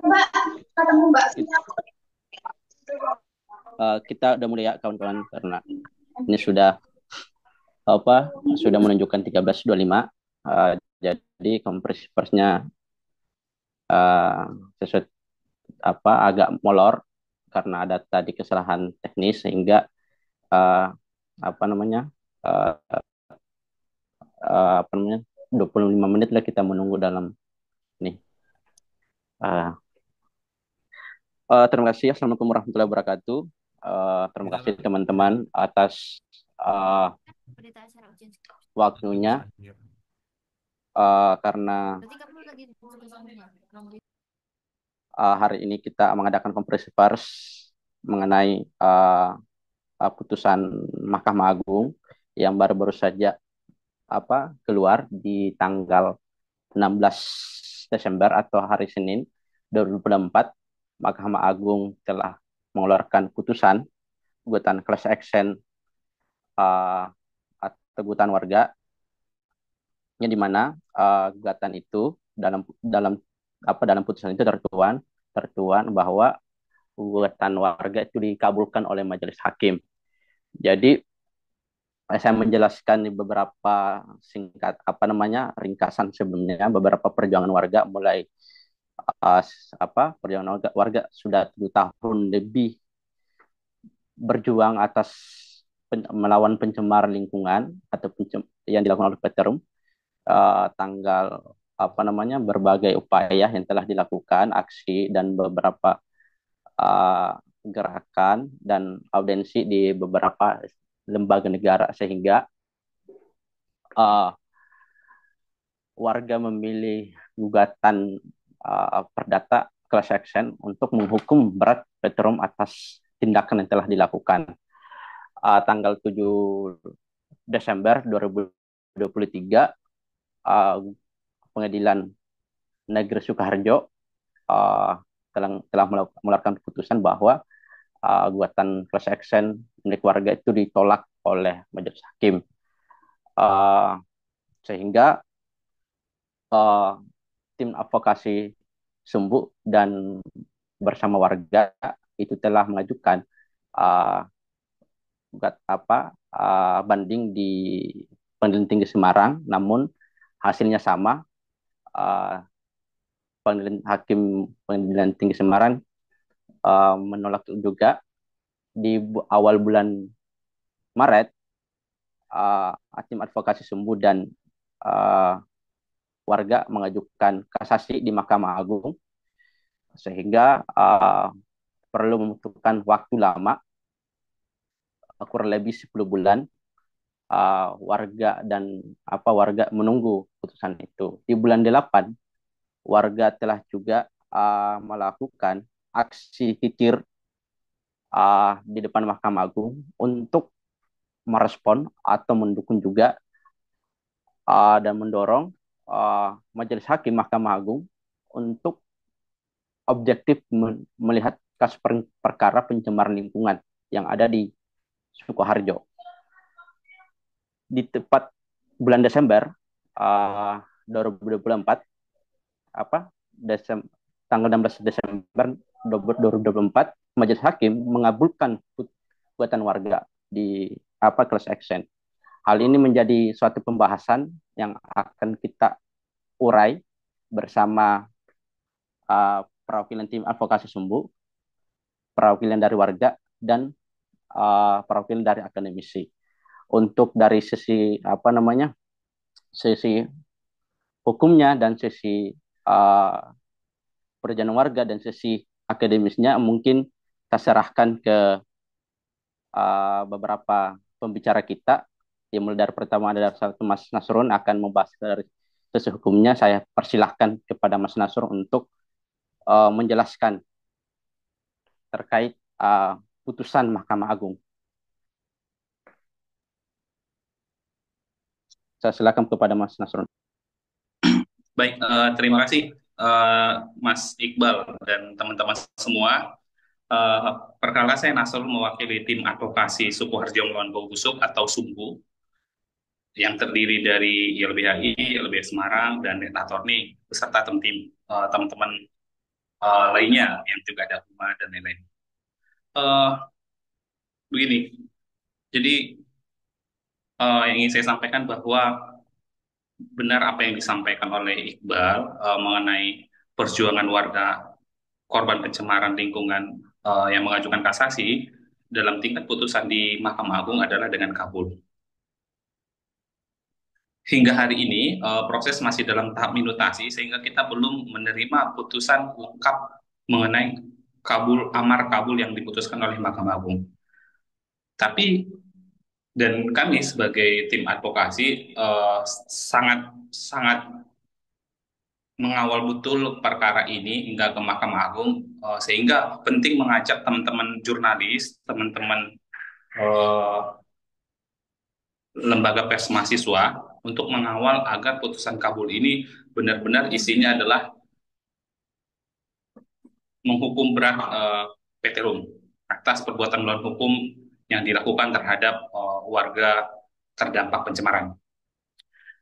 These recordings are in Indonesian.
Mbak, ketemu Mbak. Kita udah mulai ya kawan-kawan karena ini sudah menunjukkan 13.25. Jadi konferensi persnya uh, sesuatu agak molor karena ada tadi kesalahan teknis sehingga uh, apa namanya uh, 25 menit lah kita menunggu dalam nih. Uh, Terima kasih. Assalamualaikum warahmatullahi wabarakatuh. Terima kasih teman-teman atas uh, waktunya karena hari ini kita mengadakan konferensi pers mengenai putusan Mahkamah Agung yang baru-baru saja keluar di tanggal 16 Desember atau hari Senin 2024. Mahkamah Agung telah mengeluarkan putusan gugatan class action uh, atau gugatan warga yang di mana gugatan itu dalam putusan itu tertuan bahwa gugatan warga itu dikabulkan oleh majelis hakim. Jadi saya menjelaskan di beberapa singkat ringkasan sebelumnya beberapa perjuangan warga mulai uh, perjuangan warga sudah 7 tahun lebih berjuang atas melawan pencemar lingkungan atau yang dilakukan oleh Peterum, tanggal berbagai upaya yang telah dilakukan aksi dan beberapa gerakan dan audensi di beberapa lembaga negara sehingga uh, warga memilih gugatan perdata class action untuk menghukum berat Petrum atas tindakan yang telah dilakukan. Tanggal 7 Desember 2023 Pengadilan Negeri Sukoharjo telah mengeluarkan keputusan bahwa gugatan class action milik warga itu ditolak oleh majelis hakim. Uh, Sehingga uh, tim advokasi Sumbu dan bersama warga itu telah mengajukan uh, banding di Pengadilan Tinggi Semarang, namun hasilnya sama. Uh, Pengadilan Tinggi Semarang menolak juga di awal bulan Maret. Tim advokasi Sumbu dan uh, warga mengajukan kasasi di Mahkamah Agung sehingga perlu membutuhkan waktu lama kurang lebih 10 bulan warga menunggu putusan itu. Di bulan 8 warga telah juga melakukan aksi kikir di depan Mahkamah Agung untuk merespon atau mendukung juga dan mendorong Majelis Hakim Mahkamah Agung untuk objektif melihat kasus perkara pencemaran lingkungan yang ada di Sukoharjo. Di tepat bulan Desember 2024, apa Desem, tanggal 16 Desember 2024, Majelis Hakim mengabulkan gugatan warga di class action. Hal ini menjadi suatu pembahasan yang akan kita urai bersama perwakilan tim advokasi Sumbu, perwakilan dari warga, dan perwakilan dari akademisi. Untuk dari sisi hukumnya dan sisi perjalanan warga dan sisi akademisnya mungkin kita serahkan ke beberapa pembicara kita. Yang mulai dari pertama ada satu Mas Nasrun akan membahas dari sisi hukumnya. Saya persilahkan kepada Mas Nasrun untuk menjelaskan terkait putusan Mahkamah Agung. Saya silakan kepada Mas Nasrun. Baik, terima kasih Mas Iqbal dan teman-teman semua. Perkara saya Nasrul mewakili tim advokasi Sukoharjo melawan Bau Busuk atau Sumbu yang terdiri dari YLBHI, YLBH Semarang, dan Detator nih beserta teman-teman lainnya yang juga ada rumah dan lain-lain. Eh, Begini, jadi yang ingin saya sampaikan bahwa benar apa yang disampaikan oleh Iqbal mengenai perjuangan warga korban pencemaran lingkungan yang mengajukan kasasi dalam tingkat putusan di Mahkamah Agung adalah dengan kabul. Hingga hari ini proses masih dalam tahap minutasi sehingga kita belum menerima putusan lengkap mengenai amar kabul yang diputuskan oleh Mahkamah Agung. Tapi dan kami sebagai tim advokasi sangat sangat mengawal betul perkara ini hingga ke Mahkamah Agung sehingga penting mengajak teman-teman jurnalis, teman-teman eh, lembaga pers mahasiswa untuk mengawal agar putusan kabul ini benar-benar isinya adalah menghukum berat PT Rum atas perbuatan melawan hukum yang dilakukan terhadap warga terdampak pencemaran.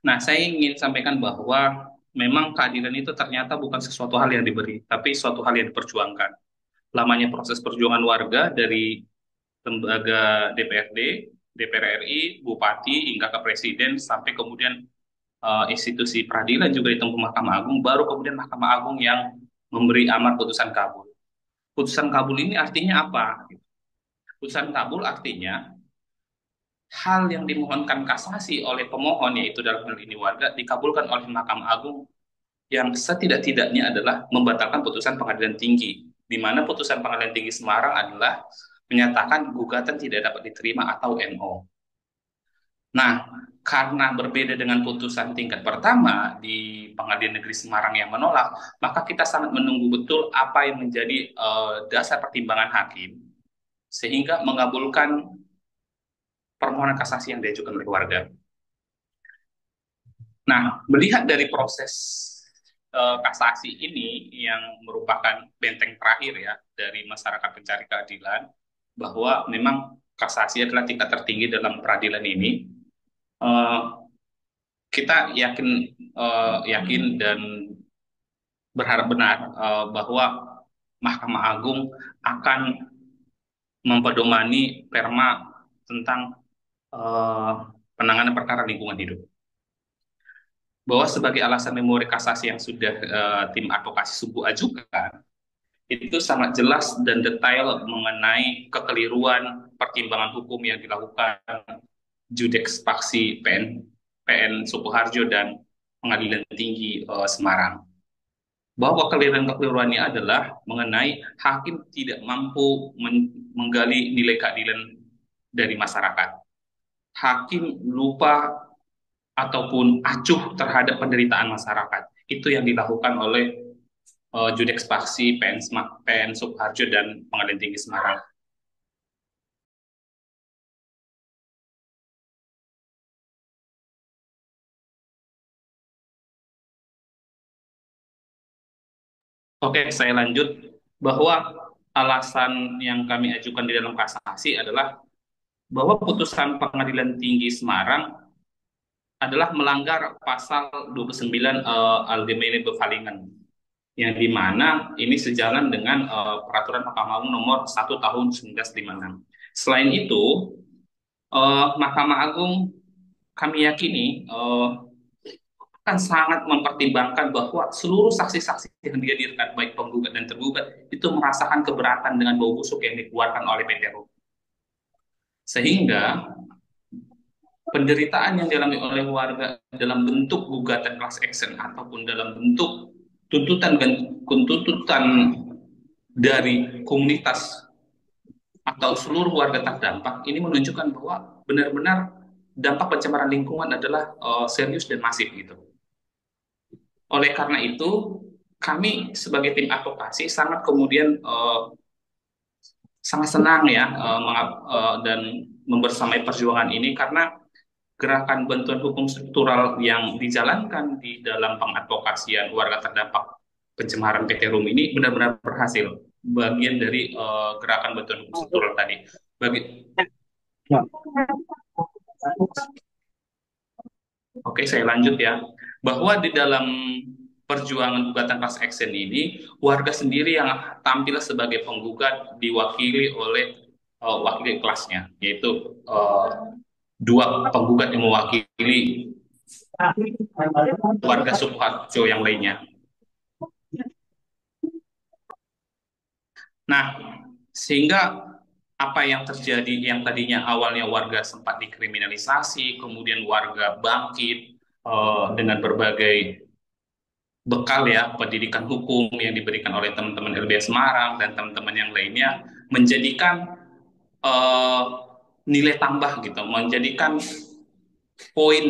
Nah, saya ingin sampaikan bahwa memang keadilan itu ternyata bukan sesuatu hal yang diberi, tapi suatu hal yang diperjuangkan. Lamanya proses perjuangan warga dari lembaga DPRD, DPR RI, Bupati, hingga ke Presiden, sampai kemudian institusi peradilan juga ditempuh Mahkamah Agung, baru kemudian Mahkamah Agung yang memberi amar putusan kabul. Putusan kabul ini artinya apa? Putusan kabul artinya hal yang dimohonkan kasasi oleh pemohon, yaitu dalam hal ini warga, dikabulkan oleh Mahkamah Agung yang setidak-tidaknya adalah membatalkan putusan pengadilan tinggi, di mana putusan pengadilan tinggi Semarang adalah menyatakan gugatan tidak dapat diterima atau NO. Nah, karena berbeda dengan putusan tingkat pertama di Pengadilan Negeri Semarang yang menolak, maka kita sangat menunggu betul apa yang menjadi dasar pertimbangan hakim sehingga mengabulkan permohonan kasasi yang diajukan oleh warga. Nah, melihat dari proses kasasi ini yang merupakan benteng terakhir ya dari masyarakat pencari keadilan, bahwa memang kasasi adalah tingkat tertinggi dalam peradilan ini. eh, kita yakin dan berharap benar bahwa Mahkamah Agung akan mempedomani perma tentang eh, penanganan perkara lingkungan hidup. Bahwa sebagai alasan memori kasasi yang sudah tim advokasi subuh ajukan, itu sangat jelas dan detail mengenai kekeliruan pertimbangan hukum yang dilakukan Judeks Paksi PN Sukoharjo dan Pengadilan Tinggi Semarang. Bahwa kekeliruan-kekeliruannya adalah mengenai hakim tidak mampu menggali nilai keadilan dari masyarakat. Hakim lupa ataupun acuh terhadap penderitaan masyarakat. Itu yang dilakukan oleh Judeks Paksi PN Sukoharjo dan Pengadilan Tinggi Semarang. Oke, saya lanjut bahwa alasan yang kami ajukan di dalam kasasi adalah bahwa putusan Pengadilan Tinggi Semarang adalah melanggar pasal 29 Algemene Bevelagen, yang dimana ini sejalan dengan peraturan Mahkamah Agung nomor 1 tahun 1956. Selain itu, Mahkamah Agung kami yakini akan sangat mempertimbangkan bahwa seluruh saksi-saksi yang dihadirkan, baik penggugat dan tergugat, itu merasakan keberatan dengan bau busuk yang dikeluarkan oleh PT RU. Sehingga penderitaan yang dialami oleh warga dalam bentuk gugatan class action ataupun dalam bentuk tuntutan dari komunitas atau seluruh warga terdampak ini menunjukkan bahwa benar-benar dampak pencemaran lingkungan adalah serius dan masif gitu. Oleh karena itu, kami sebagai tim advokasi sangat kemudian sangat senang ya dan membersamai perjuangan ini karena gerakan bantuan hukum struktural yang dijalankan di dalam pengadvokasian warga terdampak pencemaran PT Rum ini benar-benar berhasil. Bagian dari gerakan bantuan hukum struktural tadi. Oke, saya lanjut ya. Bahwa di dalam perjuangan gugatan class action ini, warga sendiri yang tampil sebagai penggugat diwakili oleh wakil kelasnya, yaitu dua penggugat yang mewakili warga Sukoharjo yang lainnya. Nah, sehingga apa yang terjadi yang tadinya awalnya warga sempat dikriminalisasi, kemudian warga bangkit dengan berbagai bekal ya pendidikan hukum yang diberikan oleh teman-teman LBS Semarang dan teman-teman yang lainnya menjadikan eh, nilai tambah gitu, menjadikan poin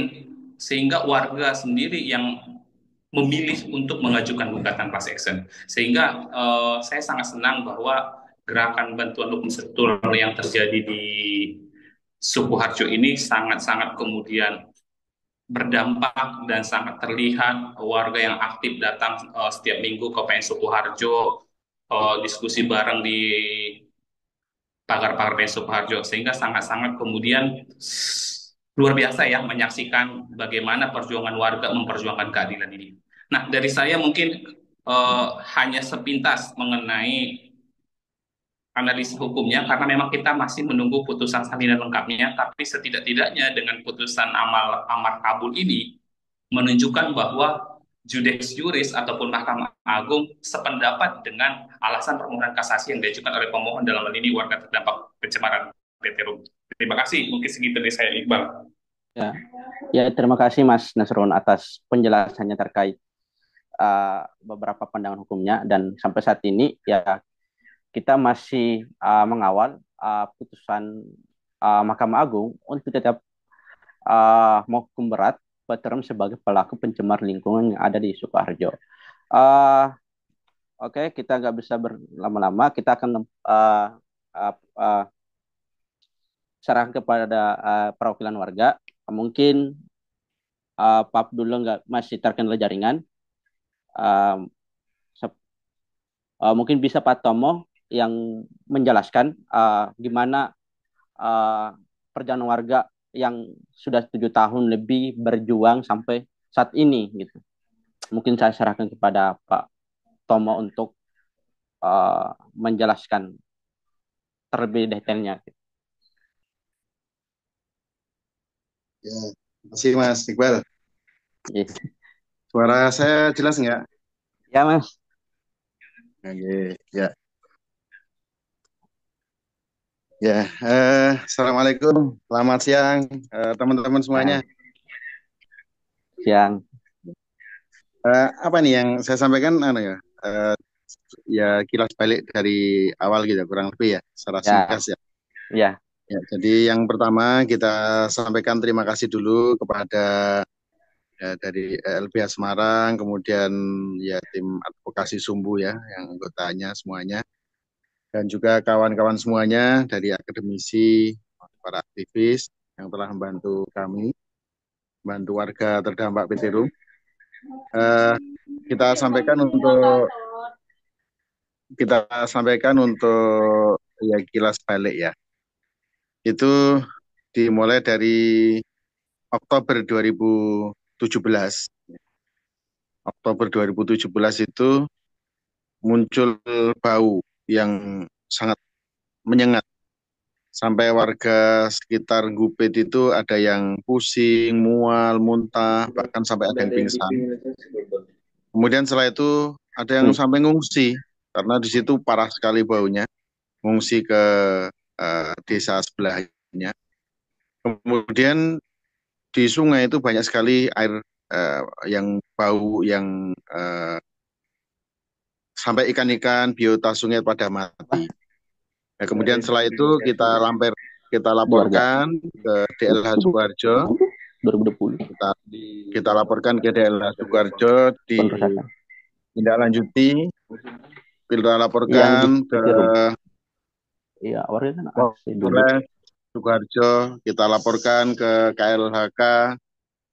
sehingga warga sendiri yang memilih untuk mengajukan gugatan class action. Sehingga saya sangat senang bahwa gerakan bantuan hukum struktural yang terjadi di Sukoharjo ini sangat-sangat kemudian berdampak dan sangat terlihat warga yang aktif datang setiap minggu ke PN Sukoharjo, diskusi bareng di pagar-pagar PN Sukoharjo, sehingga sangat-sangat kemudian luar biasa ya menyaksikan bagaimana perjuangan warga memperjuangkan keadilan ini. Nah, dari saya mungkin hanya sepintas mengenai analisa hukumnya karena memang kita masih menunggu putusan salinan lengkapnya, tapi setidak-tidaknya dengan putusan amar kabul ini menunjukkan bahwa Judex Juris ataupun Mahkamah Agung sependapat dengan alasan permohonan kasasi yang diajukan oleh pemohon dalam hal ini warga terdampak pencemaran PT Rum. Terima kasih, mungkin segitu dari saya, Iqbal. Ya, ya terima kasih Mas Nasrun atas penjelasannya terkait beberapa pandangan hukumnya dan sampai saat ini ya kita masih mengawal putusan Mahkamah Agung untuk tetap menghukum berat Peterum sebagai pelaku pencemar lingkungan yang ada di Sukoharjo. Uh, Oke, kita nggak bisa berlama-lama. Kita akan uh, uh, serahkan kepada perwakilan warga. Mungkin Pak Abdullah nggak masih terkendala jaringan. Uh, Mungkin bisa Pak Tomo yang menjelaskan gimana uh, perjalanan warga yang sudah 7 tahun lebih berjuang sampai saat ini gitu. Mungkin saya serahkan kepada Pak Tomo untuk menjelaskan terlebih detailnya. Ya, terima kasih Mas Iqbal. Yes. Suara saya jelas nggak? Ya Mas. Oke, ya. Ya, Assalamualaikum, selamat siang teman-teman semuanya. Siang. Apa nih yang saya sampaikan, ya kilas balik dari awal gitu, kurang lebih ya, secara Ya, singkat ya. ya, Ya, jadi yang pertama kita sampaikan terima kasih dulu kepada dari LBH Semarang, kemudian ya tim advokasi Sumbu ya, yang anggotanya semuanya, dan juga kawan-kawan semuanya dari akademisi, para aktivis yang telah membantu kami, membantu warga terdampak PT Rum. Kita sampaikan untuk ya kilas balik ya. Itu dimulai dari Oktober 2017. Oktober 2017 itu muncul bau yang sangat menyengat. Sampai warga sekitar Gupit itu ada yang pusing, mual, muntah, bahkan sampai ada yang pingsan. Kemudian setelah itu ada yang sampai ngungsi, karena di situ parah sekali baunya, ngungsi ke desa sebelahnya. Kemudian di sungai itu banyak sekali air yang bau, yang sampai ikan-ikan biota sungai pada mati. Nah, kemudian setelah itu kita laporkan ke DLH Sukoharjo. 2020. Kita laporkan ke DLH Sukoharjo, ditindaklanjuti. Kita laporkan ke Polres Sukoharjo, kita laporkan ke KLHK,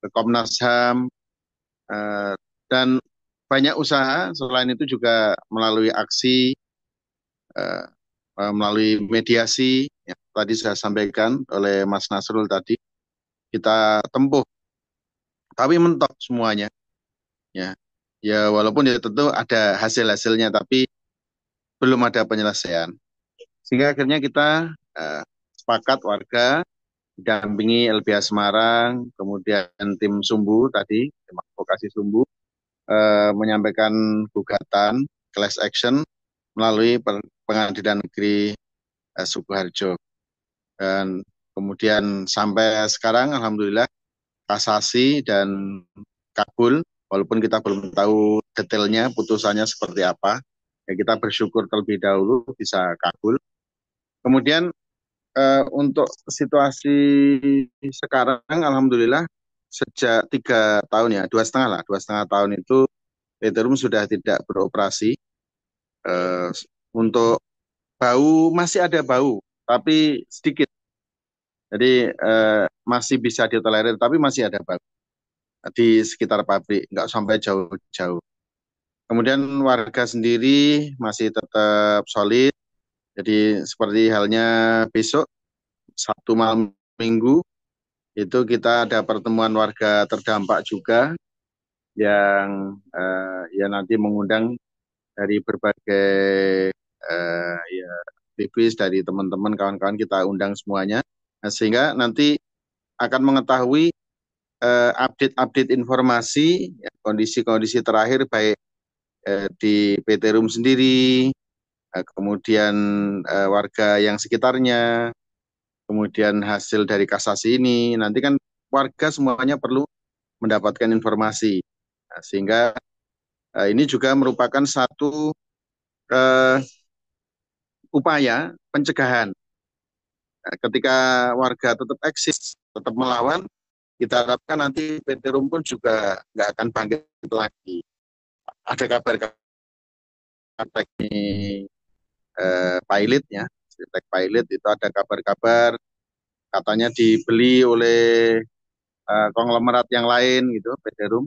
ke Komnas HAM, dan banyak usaha. Selain itu juga melalui aksi, melalui mediasi, yang tadi saya sampaikan oleh Mas Nasrul tadi, kita tempuh. Tapi mentok semuanya. Ya, Ya walaupun ya tentu ada hasil-hasilnya, tapi belum ada penyelesaian. Sehingga akhirnya kita sepakat warga dampingi LBH Semarang, kemudian tim Sumbu tadi, tim advokasi Sumbu, menyampaikan gugatan class action melalui Pengadilan Negeri Sukoharjo. Dan kemudian sampai sekarang alhamdulillah kasasi dan kabul, walaupun kita belum tahu detailnya putusannya seperti apa. Ya kita bersyukur terlebih dahulu bisa kabul. Kemudian untuk situasi sekarang alhamdulillah sejak 3 tahun ya, 2,5 lah, 2,5 tahun itu PT Rum sudah tidak beroperasi. Eh, untuk bau masih ada bau, tapi sedikit. Jadi masih bisa ditolerir, tapi masih ada bau di sekitar pabrik, nggak sampai jauh-jauh. Kemudian warga sendiri masih tetap solid. Jadi seperti halnya besok, Sabtu malam Minggu, itu kita ada pertemuan warga terdampak juga yang ya nanti mengundang dari berbagai ya aktivis dari teman-teman kawan-kawan kita undang semuanya. Nah, sehingga nanti akan mengetahui update-update informasi ya, kondisi-kondisi terakhir baik di PT Rum sendiri, kemudian warga yang sekitarnya, kemudian hasil dari kasasi ini. Nanti kan warga semuanya perlu mendapatkan informasi. Nah, sehingga ini juga merupakan satu eh, upaya pencegahan. Nah, ketika warga tetap eksis, tetap melawan, kita harapkan nanti PT Rum pun juga nggak akan bangkit lagi. Ada kabar ini pilot ya, pilot itu ada kabar-kabar katanya dibeli oleh konglomerat yang lain gitu, PT Rum.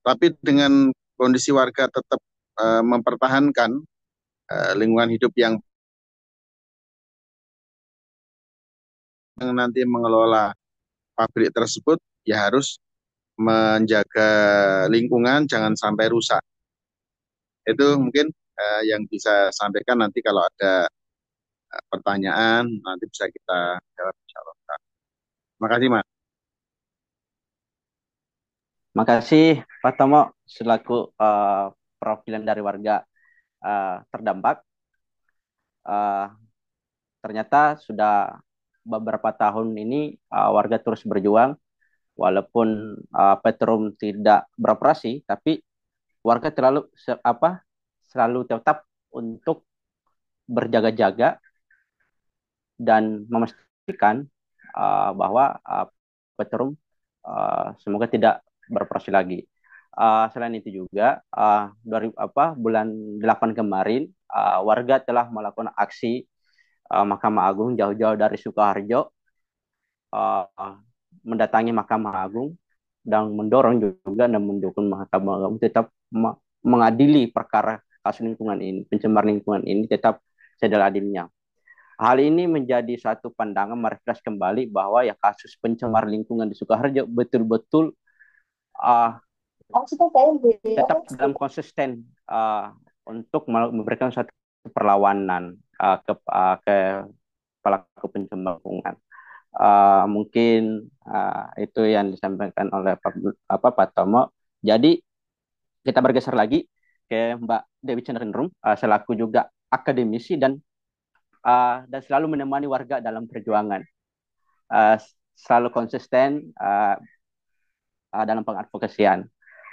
Tapi dengan kondisi warga tetap mempertahankan lingkungan hidup yang nanti mengelola pabrik tersebut ya harus menjaga lingkungan jangan sampai rusak. Itu mungkin yang bisa sampaikan nanti kalau ada pertanyaan nanti bisa kita jawab insya Allah. Terima kasih Mas. Makasih Pak Tomo selaku perwakilan dari warga terdampak. Uh, Ternyata sudah beberapa tahun ini warga terus berjuang walaupun Petrum tidak beroperasi, tapi warga selalu tetap untuk berjaga-jaga dan memastikan bahwa Petrum semoga tidak beroperasi lagi. Selain itu juga dari bulan 8 kemarin warga telah melakukan aksi Mahkamah Agung jauh-jauh dari Sukoharjo uh, mendatangi Mahkamah Agung dan mendorong juga dan mendukung Mahkamah Agung tetap mengadili perkara kasus lingkungan ini, pencemaran lingkungan ini tetap seadil-adilnya. Hal ini menjadi satu pandangan merefresh kembali bahwa ya kasus pencemar lingkungan di Sukoharjo betul-betul uh, tetap dalam konsisten untuk memberikan satu perlawanan ke pelaku pencemar lingkungan. Mungkin itu yang disampaikan oleh Pak Tomo. Jadi kita bergeser lagi ke Mbak Dewi Cenderung selaku juga akademisi dan selalu menemani warga dalam perjuangan, selalu konsisten dalam pengadvokasian.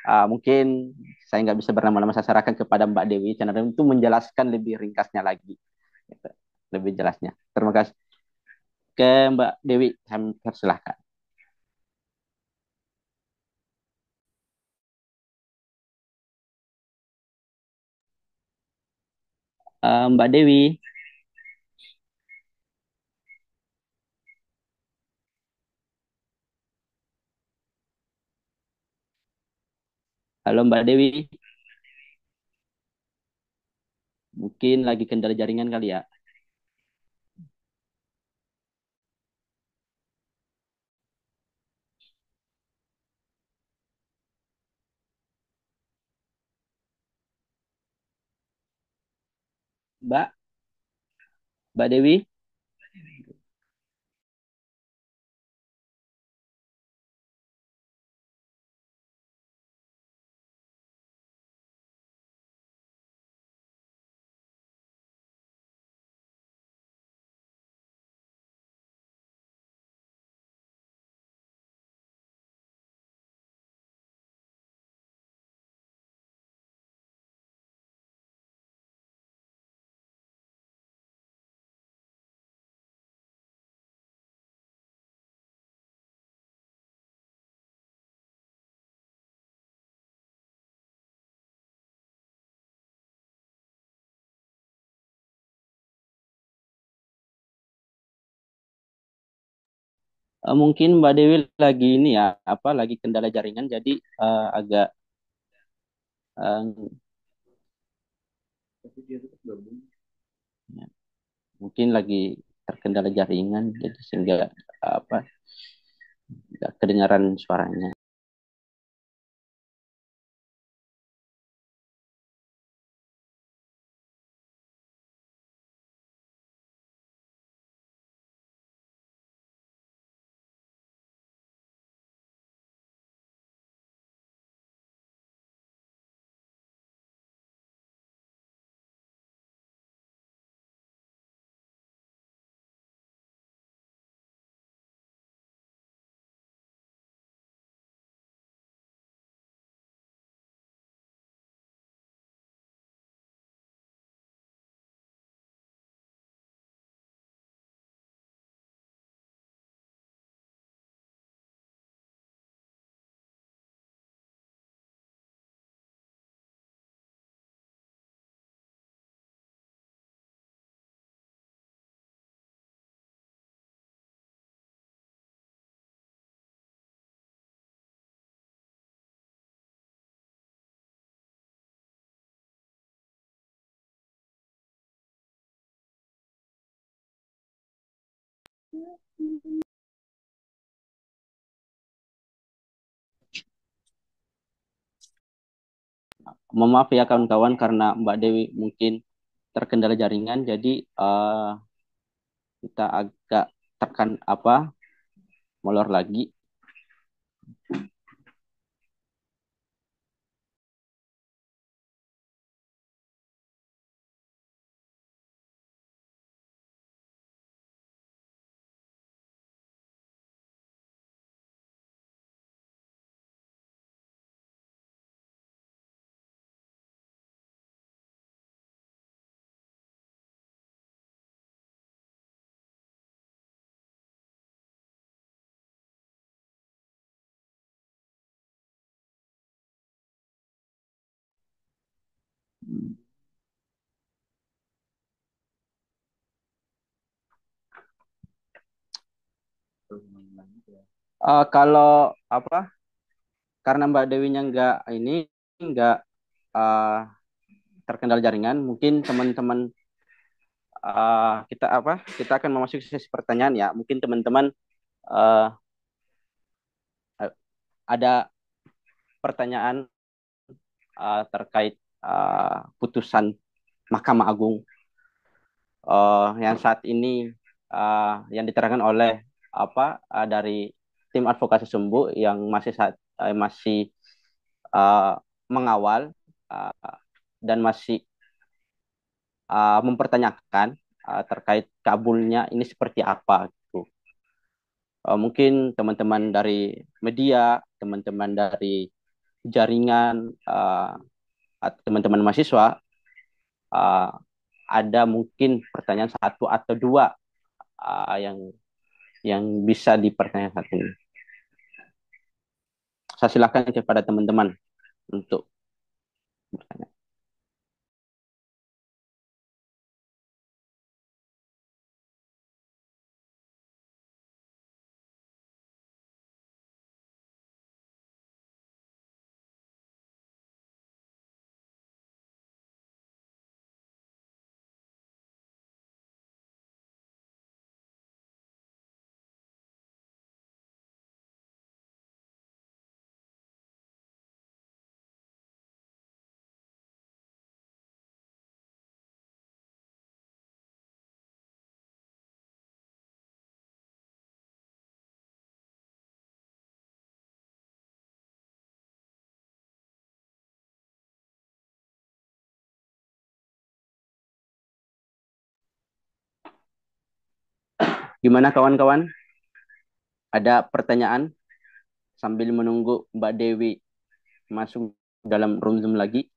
Mungkin saya nggak bisa berlama-lama, saya serahkan kepada Mbak Dewi Cenderung untuk menjelaskan lebih ringkasnya lagi, gitu. Lebih jelasnya. Terima kasih. Ke Mbak Dewi, saya persilahkan. Mbak Dewi, halo Mbak Dewi, mungkin lagi kendala jaringan kali ya. Mbak, Mbak Dewi. Mungkin Mbak Dewi lagi ini ya, apa lagi kendala jaringan, jadi agak eh, ya, mungkin lagi terkendala jaringan, jadi sehingga apa nggak kedengaran suaranya. Mohon maaf ya kawan-kawan karena Mbak Dewi mungkin terkendala jaringan, jadi kita agak tekan apa molor lagi. Kalau apa karena Mbak Dewinya nggak uh, terkendala jaringan, mungkin teman-teman kita akan memasuki sesi pertanyaan ya. Mungkin teman-teman uh, ada pertanyaan terkait putusan Mahkamah Agung yang saat ini yang diterangkan oleh dari tim advokasi Sumbu yang masih uh, mengawal uh, dan masih mempertanyakan terkait kabulnya ini seperti apa gitu. Mungkin teman-teman dari media, teman-teman dari jaringan, teman-teman mahasiswa uh, ada mungkin pertanyaan satu atau dua yang bisa dipertanyakan saat ini. Saya silakan kepada teman-teman untuk bertanya. Gimana kawan-kawan? Ada pertanyaan sambil menunggu Mbak Dewi masuk dalam room Zoom lagi?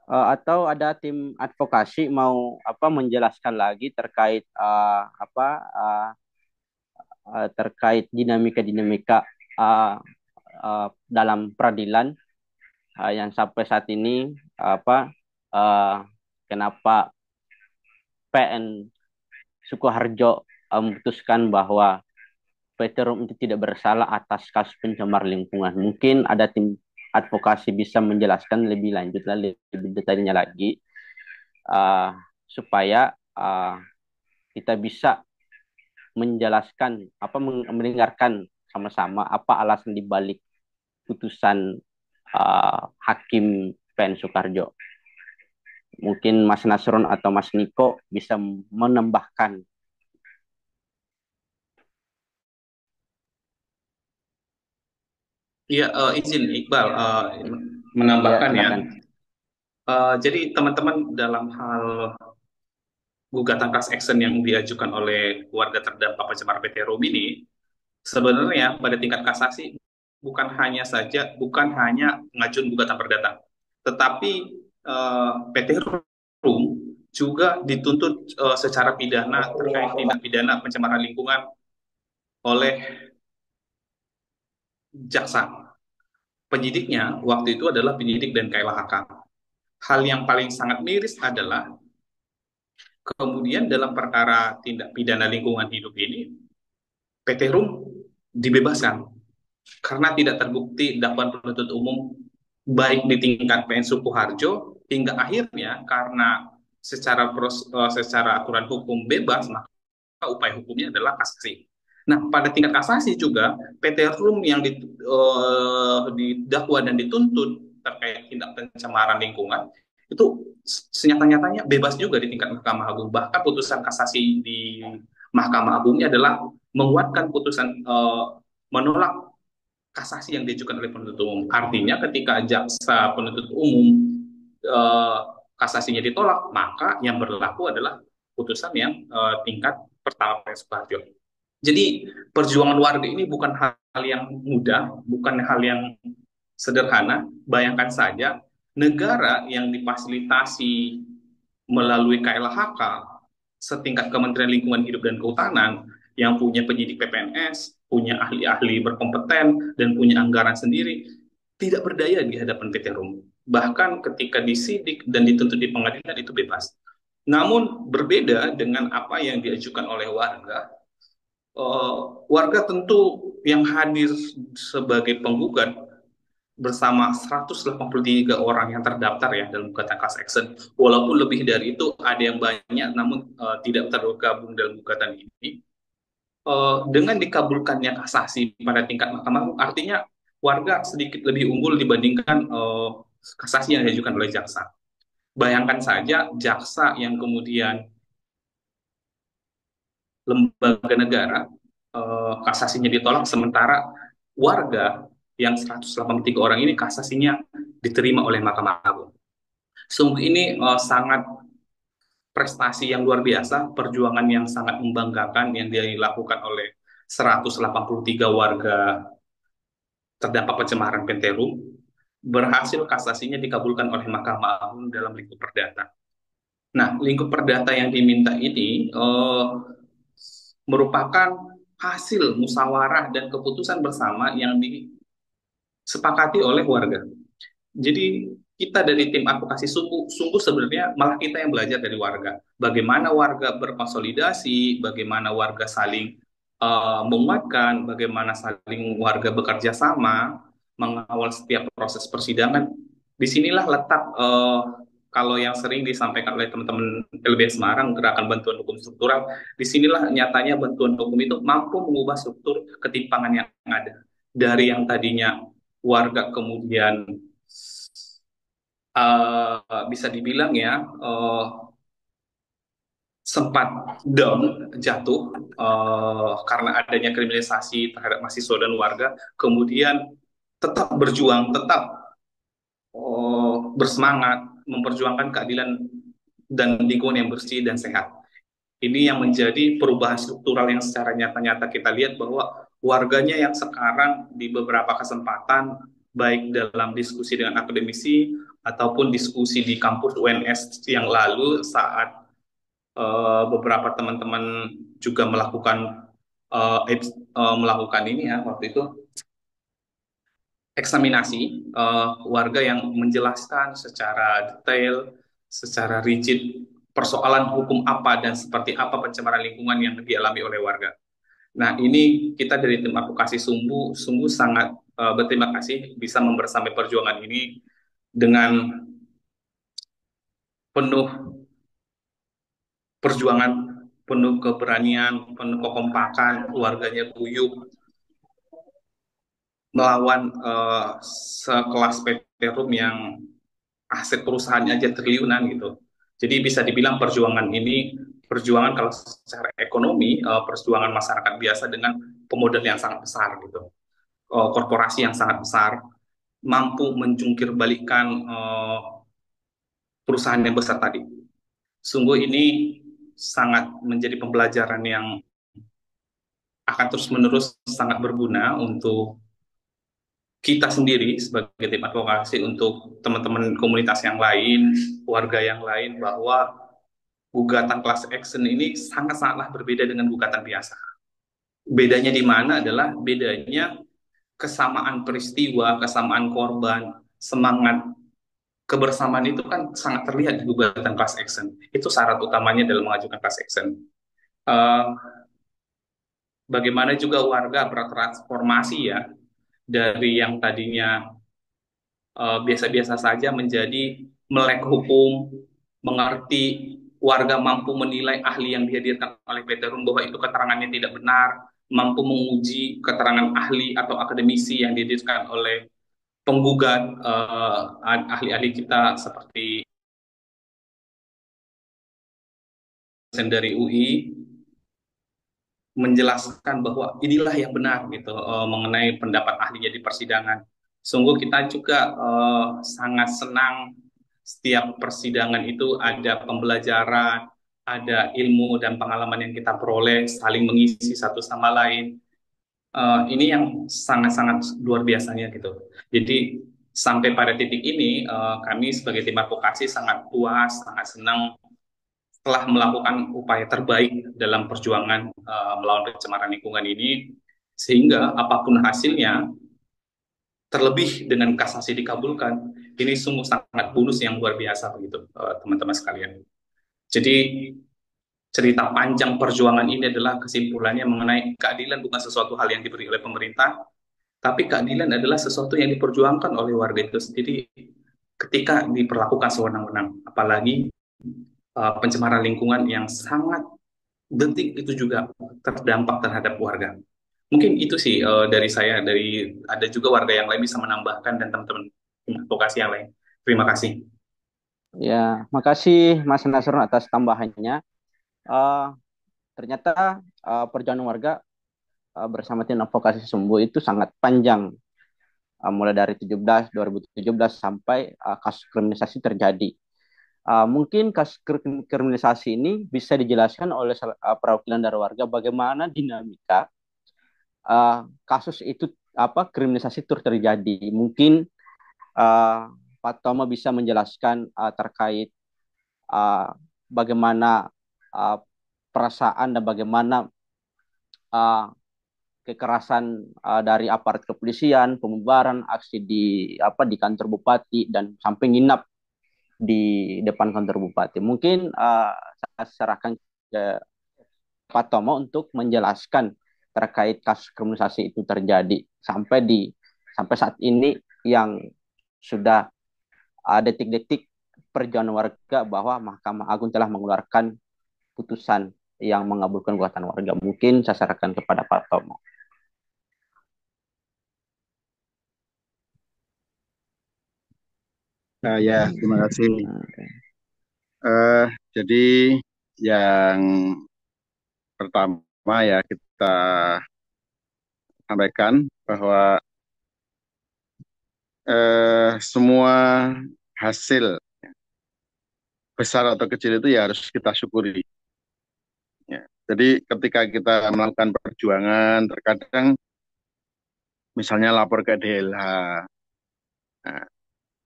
Atau ada tim advokasi mau apa menjelaskan lagi terkait terkait dinamika-dinamika dalam peradilan yang sampai saat ini uh, kenapa PN Sukoharjo memutuskan bahwa PT Rum itu tidak bersalah atas kasus pencemar lingkungan. Mungkin ada tim advokasi bisa menjelaskan lebih lanjut, lebih detailnya lagi, uh, supaya kita bisa menjelaskan mendengarkan sama-sama apa alasan dibalik putusan Hakim PN Soekarjo. Mungkin Mas Nasron atau Mas Niko bisa menambahkan. Iya, izin Iqbal menambahkan ya. Jadi teman-teman dalam hal gugatan class action yang diajukan oleh warga terdampak pencemaran PT Rum ini, sebenarnya pada tingkat kasasi bukan hanya mengajukan gugatan perdata, tetapi PT Rum juga dituntut secara pidana terkait tindak pidana pencemaran lingkungan oleh jaksa. Penyidiknya waktu itu adalah penyidik dan KLHK. Hal yang paling sangat miris adalah kemudian dalam perkara tindak pidana lingkungan hidup ini, PT Rum dibebaskan karena tidak terbukti dakwaan penuntut umum baik di tingkat PN Sukoharjo hingga akhirnya karena secara aturan hukum bebas, maka upaya hukumnya adalah kasasi. Nah, pada tingkat kasasi juga PT Rum yang didakwa dan dituntut terkait tindak pencemaran lingkungan itu senyata-nyatanya bebas juga di tingkat Mahkamah Agung. Bahkan putusan kasasi di Mahkamah Agungnya adalah menguatkan putusan menolak kasasi yang diajukan oleh penuntut umum. Artinya ketika jaksa penuntut umum eh, kasasinya ditolak, maka yang berlaku adalah putusan yang tingkat pertama PN Soekarjo. Jadi perjuangan warga ini bukan hal yang mudah, bukan hal yang sederhana. Bayangkan saja negara yang difasilitasi melalui KLHK setingkat Kementerian Lingkungan Hidup dan Kehutanan yang punya penyidik PPNS, punya ahli-ahli berkompeten, dan punya anggaran sendiri, tidak berdaya di hadapan PT Rum. Bahkan ketika disidik dan dituntut di pengadilan itu bebas. Namun berbeda dengan apa yang diajukan oleh warga, warga tentu yang hadir sebagai penggugat bersama 183 orang yang terdaftar ya dalam gugatan class action. Walaupun lebih dari itu ada yang banyak namun tidak tergabung dalam gugatan ini. Dengan dikabulkannya kasasi pada tingkat mahkamah, artinya warga sedikit lebih unggul dibandingkan kasasi yang diajukan oleh jaksa. Bayangkan saja jaksa yang kemudian lembaga negara kasasinya ditolak, sementara warga yang 183 orang ini kasasinya diterima oleh Mahkamah Agung. Sungguh ini sangat prestasi yang luar biasa, perjuangan yang sangat membanggakan yang dilakukan oleh 183 warga terdampak pencemaran Penteru, berhasil kasasinya dikabulkan oleh Mahkamah Agung dalam lingkup perdata. Nah, lingkup perdata yang diminta ini merupakan hasil musyawarah dan keputusan bersama yang disepakati oleh warga. Jadi kita dari tim advokasi sungguh sebenarnya malah kita yang belajar dari warga. Bagaimana warga berkonsolidasi, bagaimana warga saling menguatkan, bagaimana saling warga bekerja sama, mengawal setiap proses persidangan. Disinilah letak kalau yang sering disampaikan oleh teman-teman LBH Semarang, gerakan bantuan hukum struktural, disinilah nyatanya bantuan hukum itu mampu mengubah struktur ketimpangan yang ada. Dari yang tadinya warga kemudian bisa dibilang ya sempat down, jatuh karena adanya kriminalisasi terhadap mahasiswa dan warga, kemudian tetap berjuang, tetap bersemangat memperjuangkan keadilan dan lingkungan yang bersih dan sehat. Ini yang menjadi perubahan struktural yang secara nyata-nyata kita lihat bahwa warganya yang sekarang di beberapa kesempatan, baik dalam diskusi dengan akademisi ataupun diskusi di kampus UNS yang lalu saat beberapa teman-teman juga melakukan melakukan ini ya waktu itu eksaminasi warga yang menjelaskan secara detail, secara rigid persoalan hukum apa dan seperti apa pencemaran lingkungan yang dialami oleh warga. Nah, ini kita dari tim advokasi sungguh sangat berterima kasih bisa membersamai perjuangan ini dengan penuh perjuangan, penuh keberanian, penuh kekompakan, warganya guyup melawan sekelas PT Rum yang aset perusahaannya aja triliunan gitu. Jadi bisa dibilang perjuangan ini perjuangan kalau secara ekonomi perjuangan masyarakat biasa dengan pemodal yang sangat besar gitu. Korporasi yang sangat besar mampu menjungkir balikan perusahaan yang besar tadi. Sungguh ini sangat menjadi pembelajaran yang akan terus-menerus sangat berguna untuk kita sendiri sebagai tim advokasi untuk teman-teman komunitas yang lain, warga yang lain, bahwa gugatan class action ini sangat-sangatlah berbeda dengan gugatan biasa. Bedanya di mana adalah bedanya kesamaan peristiwa, kesamaan korban, semangat kebersamaan itu kan sangat terlihat di gugatan class action. Itu syarat utamanya dalam mengajukan class action. Uh, Bagaimana juga warga bertransformasi ya dari yang tadinya biasa-biasa saja menjadi melek hukum, mengerti, warga mampu menilai ahli yang dihadirkan oleh PT Rum bahwa itu keterangannya tidak benar, mampu menguji keterangan ahli atau akademisi yang dihadirkan oleh penggugat ahli-ahli kita seperti dari UI menjelaskan bahwa inilah yang benar gitu mengenai pendapat ahlinya di persidangan. Sungguh kita juga sangat senang setiap persidangan itu ada pembelajaran, ada ilmu dan pengalaman yang kita peroleh, saling mengisi satu sama lain. Ini yang sangat-sangat luar biasanya gitu. Jadi sampai pada titik ini kami sebagai tim advokasi sangat puas, sangat senang telah melakukan upaya terbaik dalam perjuangan melawan pencemaran lingkungan ini, sehingga apapun hasilnya, terlebih dengan kasasi dikabulkan, ini sungguh sangat bonus yang luar biasa begitu, teman-teman sekalian. Jadi cerita panjang perjuangan ini adalah kesimpulannya mengenai keadilan bukan sesuatu hal yang diberi oleh pemerintah, tapi keadilan adalah sesuatu yang diperjuangkan oleh warga itu sendiri ketika diperlakukan sewenang-wenang, apalagi pencemaran lingkungan yang sangat detik itu juga terdampak terhadap warga. Mungkin itu sih dari saya, dari ada juga warga yang lain bisa menambahkan dan teman-teman advokasi yang lain. Terima kasih. Ya, makasih Mas Nasrun atas tambahannya. Eh, Ternyata perjalanan warga bersama tim advokasi Sumbu itu sangat panjang, mulai dari 2017 sampai kasus kriminalisasi terjadi. Mungkin kasus kriminalisasi ini bisa dijelaskan oleh perwakilan dari warga bagaimana dinamika kasus itu kriminalisasi itu terjadi. Mungkin uh, Pak Tomo bisa menjelaskan terkait uh, bagaimana uh, perasaan dan bagaimana uh, kekerasan dari aparat kepolisian, pembubaran, aksi di kantor bupati dan sampai nginap di depan kantor bupati. Mungkin saya serahkan ke Pak Tomo untuk menjelaskan terkait kasus kriminalisasi itu terjadi sampai saat ini yang sudah detik-detik perjuangan warga bahwa Mahkamah Agung telah mengeluarkan putusan yang mengabulkan gugatan warga. Mungkin saya serahkan kepada Pak Tomo. Ya, terima kasih. Uh, jadi Yang pertama ya kita sampaikan bahwa semua hasil besar atau kecil itu ya harus kita syukuri. Ya. Jadi ketika kita melakukan perjuangan, terkadang misalnya lapor ke DLH, nah,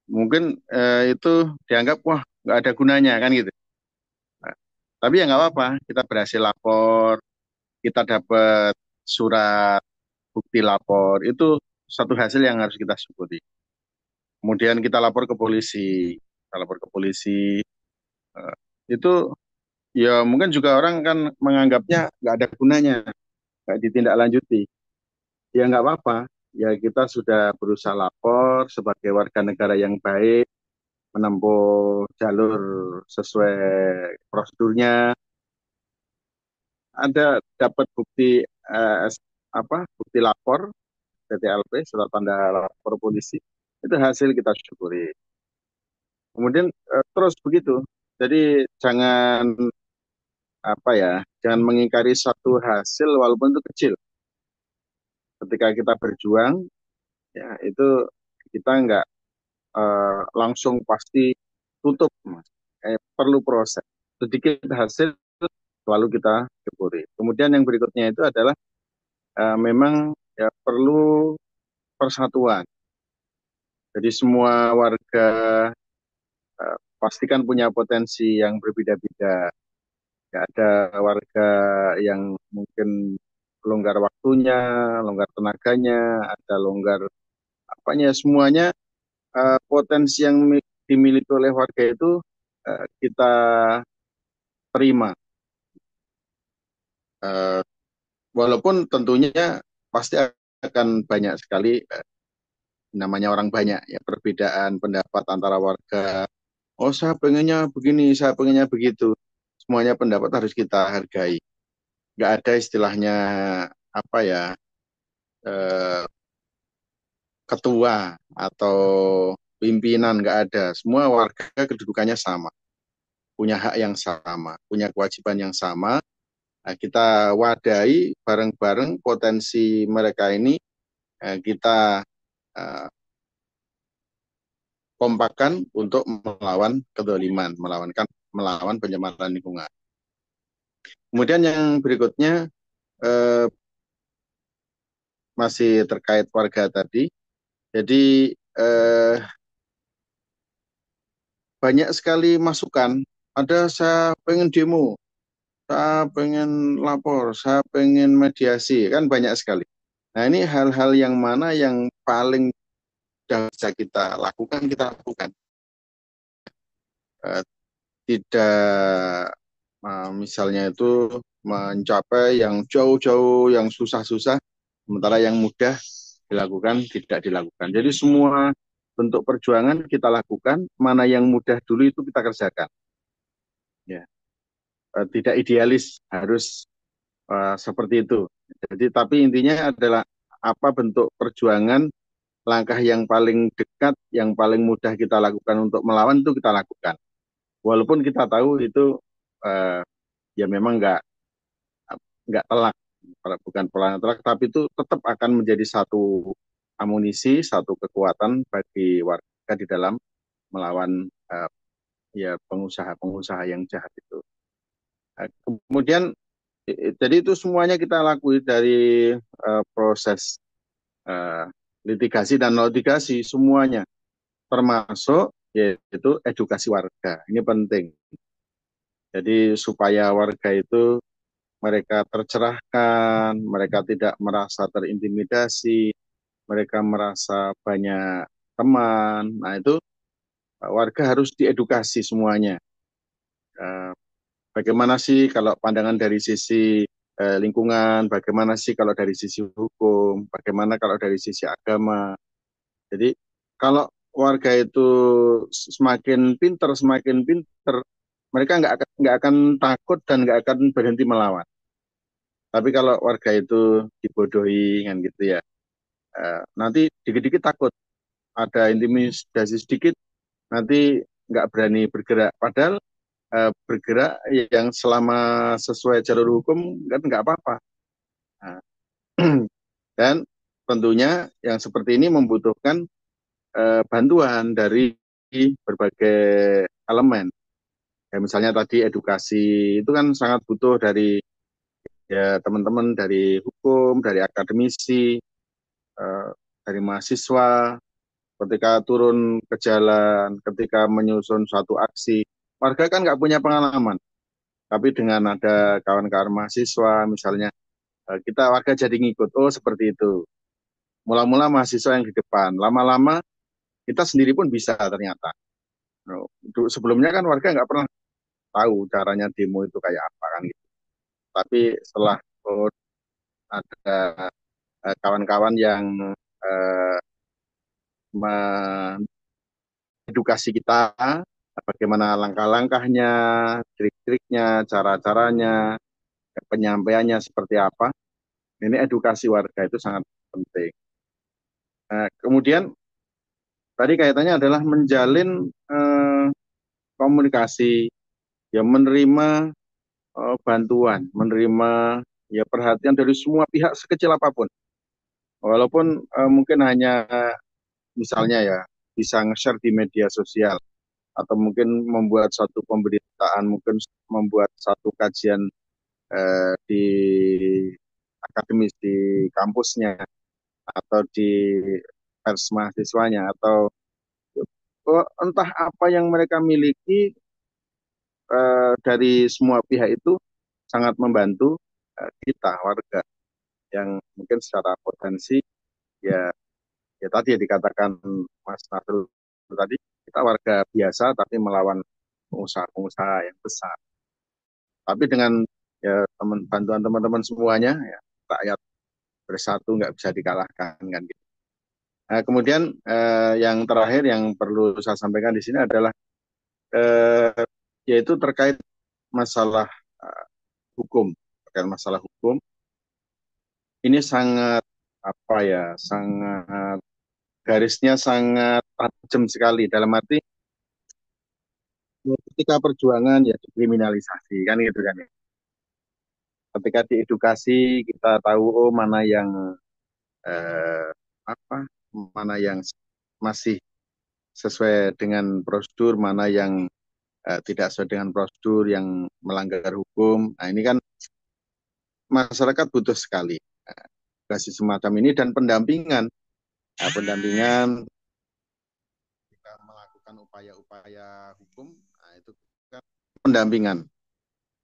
mungkin itu dianggap wah nggak ada gunanya kan gitu. Nah, tapi ya nggak apa-apa, kita berhasil lapor, kita dapat surat bukti lapor, itu satu hasil yang harus kita syukuri. Kemudian kita lapor ke polisi, kita lapor ke polisi, eh, itu ya mungkin juga orang kan menganggapnya nggak ada gunanya, nggak ditindaklanjuti. Ya nggak apa-apa, ya kita sudah berusaha lapor sebagai warga negara yang baik, menempuh jalur sesuai prosedurnya, ada dapat bukti bukti lapor PTLP surat tanda lapor polisi, itu hasil kita syukuri. Kemudian terus begitu, jadi jangan mengingkari satu hasil walaupun itu kecil. Ketika kita berjuang, ya itu kita nggak langsung pasti tutup, Mas. Perlu proses. Sedikit hasil lalu kita syukuri. Kemudian yang berikutnya itu adalah memang ya perlu persatuan. Jadi semua warga pastikan punya potensi yang berbeda-beda. Nggak ada warga yang mungkin longgar waktunya, longgar tenaganya, ada longgar apanya, semuanya potensi yang dimiliki oleh warga itu kita terima. Eh, Walaupun tentunya pasti akan banyak sekali namanya orang banyak ya perbedaan pendapat antara warga. Oh saya pengennya begini, saya pengennya begitu. Semuanya pendapat harus kita hargai. Nggak ada istilahnya apa ya eh, ketua atau pimpinan, nggak ada. Semua warga kedudukannya sama, punya hak yang sama, punya kewajiban yang sama. Nah, kita wadahi bareng-bareng potensi mereka ini, kita eh, kompakan untuk melawan kedoliman, melawan pencemaran lingkungan. Kemudian yang berikutnya eh, masih terkait warga tadi. Jadi banyak sekali masukan. Ada saya pengen demo, saya pengen lapor, saya pengen mediasi, kan banyak sekali. Nah ini hal-hal yang mana yang paling bisa kita lakukan, kita lakukan. Eh, Tidak misalnya itu mencapai yang jauh-jauh, yang susah-susah, sementara yang mudah dilakukan, tidak dilakukan. Jadi semua bentuk perjuangan kita lakukan, mana yang mudah dulu itu kita kerjakan. Ya, tidak idealis harus seperti itu. Jadi tapi intinya adalah apa bentuk perjuangan, langkah yang paling dekat, yang paling mudah kita lakukan untuk melawan itu kita lakukan. Walaupun kita tahu itu eh, ya memang nggak telak, bukan pelan telak, tapi itu tetap akan menjadi satu amunisi, satu kekuatan bagi warga di dalam melawan ya pengusaha-pengusaha yang jahat itu. Kemudian jadi itu semuanya kita lakui dari proses eh, litigasi dan litigasi semuanya, termasuk yaitu edukasi warga. Ini penting. Jadi supaya warga itu mereka tercerahkan, mereka tidak merasa terintimidasi, mereka merasa banyak teman. Nah itu warga harus diedukasi semuanya. Eh, Bagaimana sih kalau pandangan dari sisi lingkungan, bagaimana sih kalau dari sisi hukum, bagaimana kalau dari sisi agama. Jadi kalau warga itu semakin pinter, mereka nggak akan takut dan nggak akan berhenti melawan. Tapi kalau warga itu dibodohi kan gitu ya, nanti dikit-dikit takut, ada intimidasi sedikit, nanti nggak berani bergerak. Padahal bergerak yang selama sesuai jalur hukum kan nggak apa-apa. Nah, dan tentunya yang seperti ini membutuhkan bantuan dari berbagai elemen. Ya, misalnya tadi edukasi itu kan sangat butuh dari ya teman-teman dari hukum, dari akademisi, eh, dari mahasiswa, ketika turun ke jalan, ketika menyusun suatu aksi. Warga kan nggak punya pengalaman, tapi dengan ada kawan-kawan mahasiswa, misalnya kita warga jadi ngikut, oh seperti itu. Mula-mula mahasiswa yang di depan, lama-lama kita sendiri pun bisa ternyata. No, sebelumnya kan warga nggak pernah tahu caranya demo itu kayak apa kan gitu. Tapi setelah oh, ada kawan-kawan yang eh, mengedukasi kita bagaimana langkah-langkahnya, trik-triknya, cara-caranya, penyampaiannya seperti apa. Ini edukasi warga itu sangat penting. Kemudian tadi kaitannya adalah menjalin komunikasi, ya menerima bantuan, menerima ya perhatian dari semua pihak sekecil apapun. Walaupun mungkin hanya misalnya ya bisa nge-share di media sosial atau mungkin membuat satu pemberitaan, mungkin membuat satu kajian di akademis di kampusnya atau di pers mahasiswanya atau entah apa yang mereka miliki dari semua pihak itu sangat membantu kita warga yang mungkin secara potensi ya ya tadi ya dikatakan Mas Nasrul tadi kita warga biasa tapi melawan pengusaha-pengusaha yang besar. Tapi dengan ya bantuan teman-teman semuanya ya rakyat bersatu nggak bisa dikalahkan kan gitu. Nah, kemudian yang terakhir yang perlu saya sampaikan di sini adalah eh, yaitu terkait masalah eh, hukum, terkait masalah hukum ini sangat apa ya, sangat garisnya sangat tajam sekali dalam arti ketika perjuangan ya dikriminalisasi kan gitu kan ya. Ketika diedukasi kita tahu oh mana yang eh, apa, mana yang masih sesuai dengan prosedur, mana yang tidak sesuai dengan prosedur yang melanggar hukum. Nah ini kan masyarakat butuh sekali edukasi semacam ini dan pendampingan. Nah, pendampingan kita melakukan upaya-upaya hukum, nah itu kan pendampingan.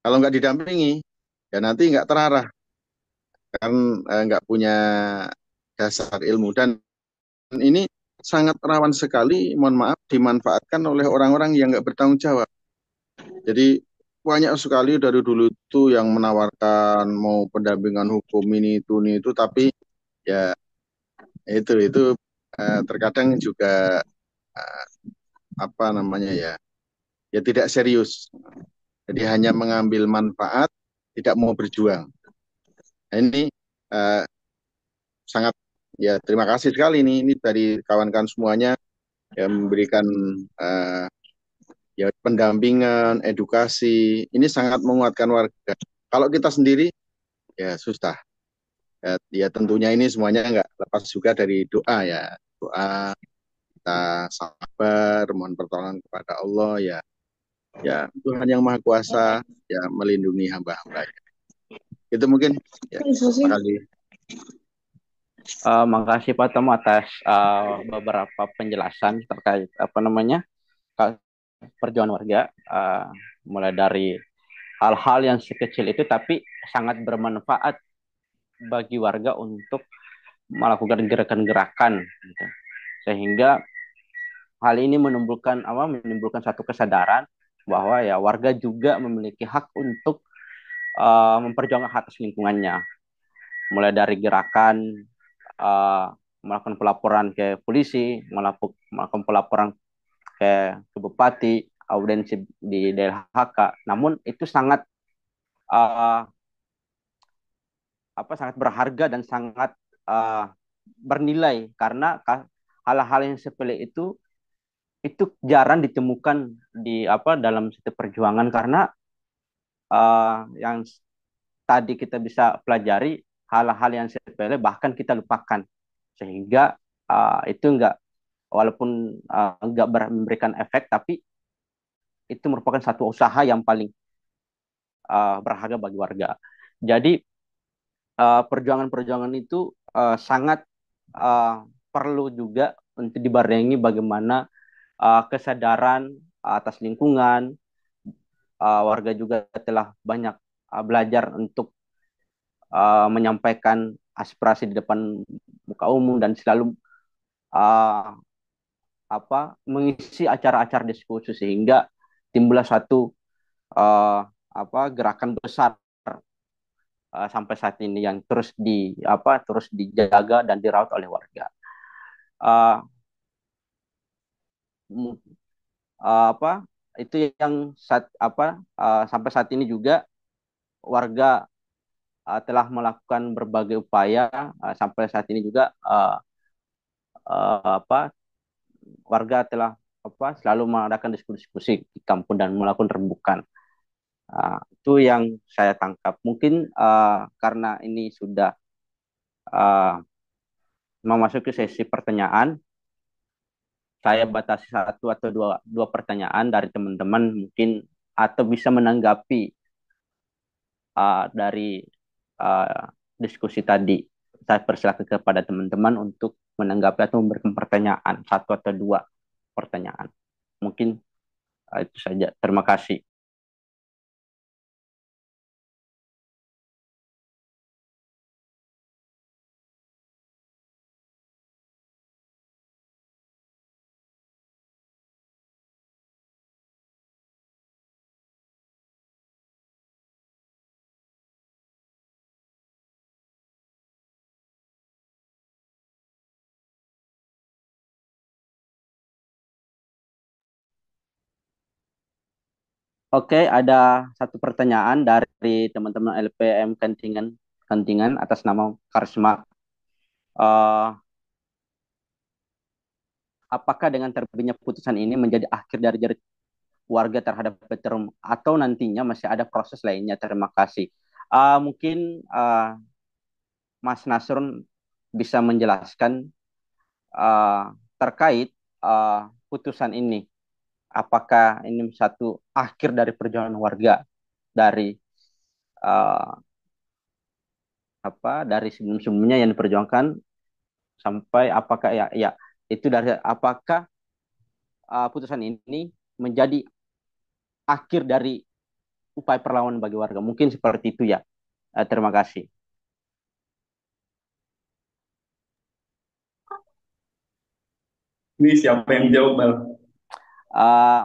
Kalau nggak didampingi, ya nanti nggak terarah, kan nggak punya dasar ilmu. Dan ini sangat rawan sekali, mohon maaf, dimanfaatkan oleh orang-orang yang nggak bertanggung jawab. Jadi banyak sekali dari dulu itu yang menawarkan mau pendampingan hukum ini itu, tapi ya itu terkadang juga eh, apa namanya ya, ya tidak serius. Jadi hanya mengambil manfaat, tidak mau berjuang. Nah, ini eh, sangat ya terima kasih sekali ini dari kawan-kawan semuanya yang memberikan eh, ya pendampingan, edukasi. Ini sangat menguatkan warga. Kalau kita sendiri ya susah. Ya, ya tentunya ini semuanya nggak lepas juga dari doa ya. Doa kita sabar, mohon pertolongan kepada Allah ya. Ya Tuhan yang Maha Kuasa ya melindungi hamba-hamba. Itu mungkin ya. Terima kasih. Makasih Pak Tomo atas beberapa penjelasan terkait apa namanya perjuangan warga, mulai dari hal-hal yang sekecil itu tapi sangat bermanfaat bagi warga untuk melakukan gerakan-gerakan, gitu. Sehingga hal ini menimbulkan satu kesadaran bahwa ya warga juga memiliki hak untuk memperjuangkan hak atas lingkungannya, mulai dari gerakan uh, melakukan pelaporan ke polisi, melakukan pelaporan ke bupati, audiensi di daerah HK. Namun itu uh, sangat berharga dan sangat bernilai karena hal-hal yang sepele itu itu jarang ditemukan di dalam setiap perjuangan karena yang tadi kita bisa pelajari hal-hal yang sepele bahkan kita lupakan sehingga itu enggak walaupun enggak memberikan efek tapi itu merupakan satu usaha yang paling berharga bagi warga. Jadi perjuangan-perjuangan itu sangat perlu juga untuk dibarengi bagaimana kesadaran atas lingkungan. Warga juga telah banyak belajar untuk menyampaikan aspirasi di depan muka umum dan selalu uh, mengisi acara-acara diskusi sehingga timbullah satu uh, gerakan besar sampai saat ini yang terus dijaga dan dirawat oleh warga. Uh, Apa itu yang sampai saat ini juga warga telah melakukan berbagai upaya sampai saat ini juga warga telah selalu mengadakan diskusi-diskusi di kampung dan melakukan rembukan. Itu yang saya tangkap. Mungkin karena ini sudah memasuki sesi pertanyaan, saya batasi satu atau dua pertanyaan dari teman-teman mungkin atau bisa menanggapi dari diskusi tadi. Saya persilakan kepada teman-teman untuk menanggapi atau memberikan pertanyaan satu atau dua pertanyaan. Mungkin itu saja. Terima kasih. Oke, ada satu pertanyaan dari teman-teman LPM Kantingan atas nama Karisma. Apakah dengan terbitnya putusan ini menjadi akhir dari jarak warga terhadap Peterum atau nantinya masih ada proses lainnya? Terima kasih. Mungkin Mas Nasrun bisa menjelaskan terkait putusan ini. Apakah ini satu akhir dari perjuangan warga dari uh, dari sebelum-sebelumnya yang diperjuangkan sampai apakah ya itu dari apakah putusan ini menjadi akhir dari upaya perlawanan bagi warga. Mungkin seperti itu ya. Terima kasih. Ini siapa yang jawab, Bal?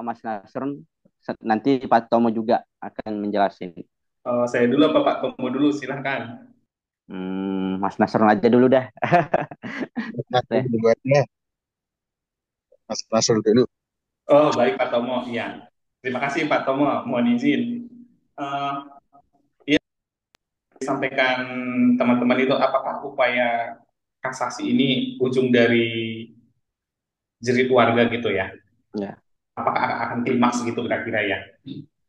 Mas Nasrun, nanti Pak Tomo juga akan menjelaskan. Saya dulu apa Pak Tomo dulu? Silahkan. Mas Nasrun aja dulu deh. Mas Nasrul dulu. Oh, baik Pak Tomo. Iya. Terima kasih Pak Tomo. Mohon izin. Ya, disampaikan teman-teman itu apakah upaya kasasi ini ujung dari jerit warga gitu ya? Ya. Apakah akan klimaks gitu kira-kira ya?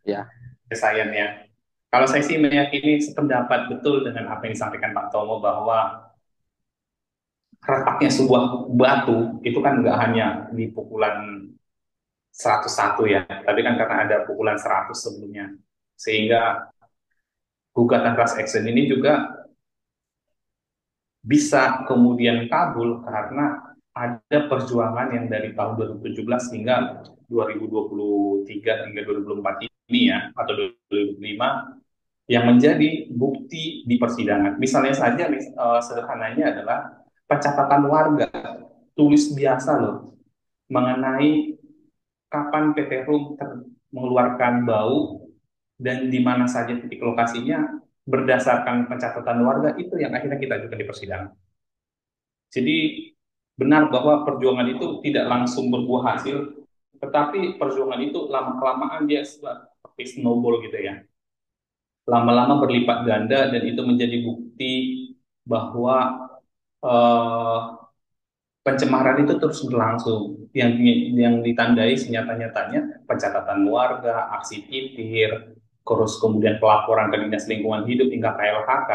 Ya. Sayangnya. Kalau saya sih meyakini sependapat betul dengan apa yang disampaikan Pak Tomo bahwa retaknya sebuah batu itu kan nggak hanya di pukulan 101 ya, tapi kan karena ada pukulan 100 sebelumnya. Sehingga gugatan class action ini juga bisa kemudian kabul karena ada perjuangan yang dari tahun 2017 hingga 2023 hingga 2024 ini ya, atau 2025 yang menjadi bukti di persidangan. Misalnya saja, sederhananya adalah pencatatan warga, tulis biasa loh, mengenai kapan PT Rum mengeluarkan bau dan di mana saja titik lokasinya berdasarkan pencatatan warga itu yang akhirnya kita ajukan di persidangan. Jadi benar bahwa perjuangan itu tidak langsung berbuah hasil, tetapi perjuangan itu lama-kelamaan dia seperti snowball gitu ya. Lama-lama berlipat ganda dan itu menjadi bukti bahwa eh, pencemaran itu terus berlangsung, yang ditandai senyata-nyatanya pencatatan warga, aksi titir, terus kemudian pelaporan ke Dinas Lingkungan Hidup hingga KLHK.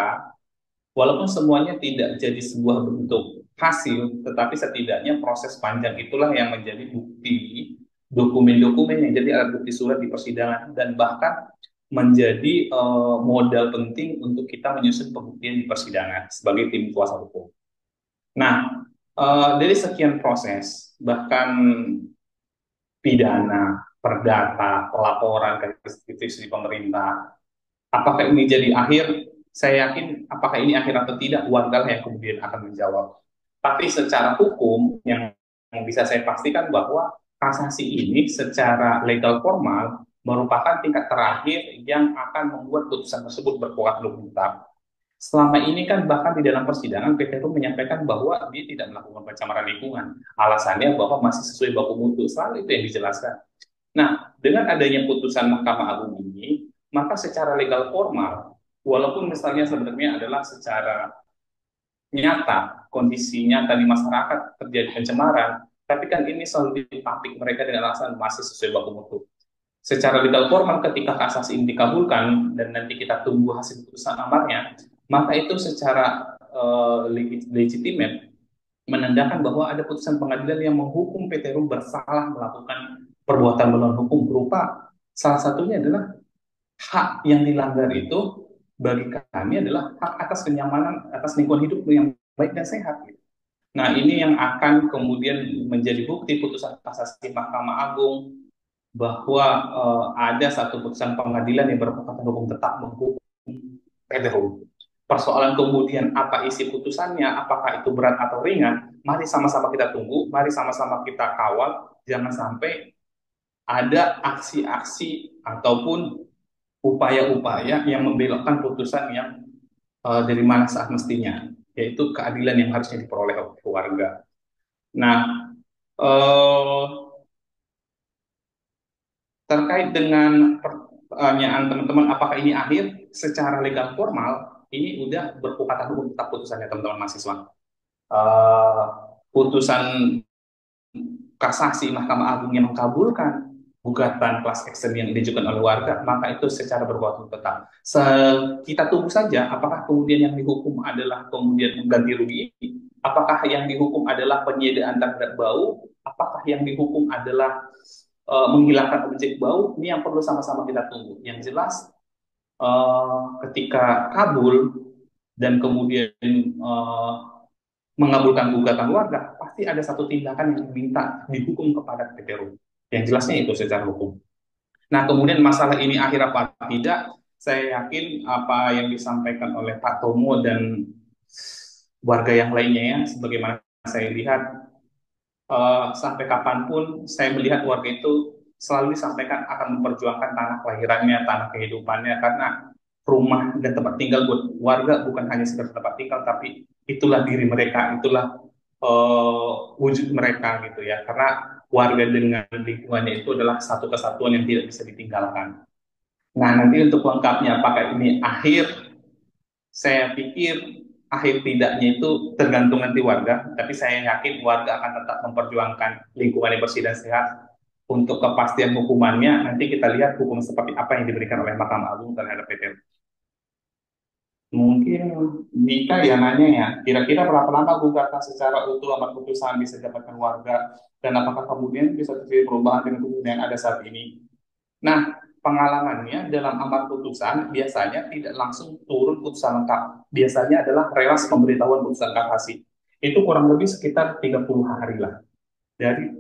Walaupun semuanya tidak jadi sebuah bentuk hasil, tetapi setidaknya proses panjang itulah yang menjadi bukti, dokumen-dokumen yang jadi alat bukti surat di persidangan, dan bahkan menjadi modal penting untuk kita menyusun pembuktian di persidangan sebagai tim kuasa hukum. Nah, dari sekian proses, bahkan pidana, perdata, pelaporan ke institusi pemerintah, apakah ini jadi akhir? Saya yakin apakah ini akhir atau tidak, warga yang kemudian akan menjawab. Tapi secara hukum, yang bisa saya pastikan bahwa kasasi ini secara legal formal merupakan tingkat terakhir yang akan membuat putusan tersebut berkuat hukum tetap. Selama ini kan bahkan di dalam persidangan PT Rum menyampaikan bahwa dia tidak melakukan pencemaran lingkungan. Alasannya bahwa masih sesuai baku mutu. Selalu itu yang dijelaskan. Nah, dengan adanya putusan Mahkamah Agung ini, maka secara legal formal, walaupun misalnya sebenarnya adalah secara nyata, kondisi nyata di masyarakat terjadi pencemaran, tapi kan ini selalu ditapik mereka dengan alasan masih sesuai baku mutu. Secara legal formal ketika kasasi ini dikabulkan dan nanti kita tunggu hasil putusan amarnya, maka itu secara legitimate menandakan bahwa ada putusan pengadilan yang menghukum PT Rum bersalah melakukan perbuatan melawan hukum, berupa salah satunya adalah hak yang dilanggar itu bagi kami adalah hak atas kenyamanan, atas lingkungan hidup yang baik dan sehat. Nah, ini yang akan kemudian menjadi bukti putusan kasasi Mahkamah Agung bahwa ada satu putusan pengadilan yang berkekuatan hukum tetap menghukum PT Rum. Persoalan kemudian apa isi putusannya, apakah itu berat atau ringan, mari sama-sama kita tunggu, mari sama-sama kita kawal, jangan sampai ada aksi-aksi ataupun upaya-upaya yang membelokkan putusan yang dari mana saat mestinya, yaitu keadilan yang harusnya diperoleh oleh keluarga. Nah, terkait dengan pertanyaan teman-teman, apakah ini akhir? Secara legal formal, ini udah berkekuatan hukum tetap putusannya teman-teman mahasiswa. Putusan kasasi Mahkamah Agung yang mengkabulkan gugatan class action yang diajukan oleh warga, maka itu secara berkuatan tetap. Kita tunggu saja apakah kemudian yang dihukum adalah kemudian ganti rugi, apakah yang dihukum adalah penyediaan terhadap bau, apakah yang dihukum adalah menghilangkan objek bau. Ini yang perlu sama-sama kita tunggu. Yang jelas ketika kabul dan kemudian mengabulkan gugatan warga, pasti ada satu tindakan yang diminta dihukum kepada PT Rum. Yang jelasnya itu secara hukum. Nah, kemudian masalah ini akhir apa tidak, saya yakin apa yang disampaikan oleh Pak Tomo dan warga yang lainnya ya, sebagaimana saya lihat, sampai kapanpun saya melihat warga itu selalu disampaikan akan memperjuangkan tanah kelahirannya, tanah kehidupannya, karena rumah dan tempat tinggal buat warga bukan hanya sekedar tempat tinggal, tapi itulah diri mereka, itulah wujud mereka gitu ya. Karena warga dengan lingkungannya itu adalah satu kesatuan yang tidak bisa ditinggalkan. Nah, nanti untuk lengkapnya apakah ini akhir, saya pikir akhir tidaknya itu tergantung nanti warga, tapi saya yakin warga akan tetap memperjuangkan lingkungan yang bersih dan sehat. Untuk kepastian hukumannya, nanti kita lihat hukum seperti apa yang diberikan oleh Mahkamah Agung terhadap PT. Mungkin Dika ya nanya ya, kira-kira berapa lama gugatan secara utuh amar putusan bisa didapatkan warga, dan apakah kemudian bisa terjadi perubahan dengan putusan yang ada saat ini? Nah, pengalamannya dalam amar putusan biasanya tidak langsung turun putusan lengkap. Biasanya adalah relas pemberitahuan putusan kasasi. Itu kurang lebih sekitar 30 hari lah dari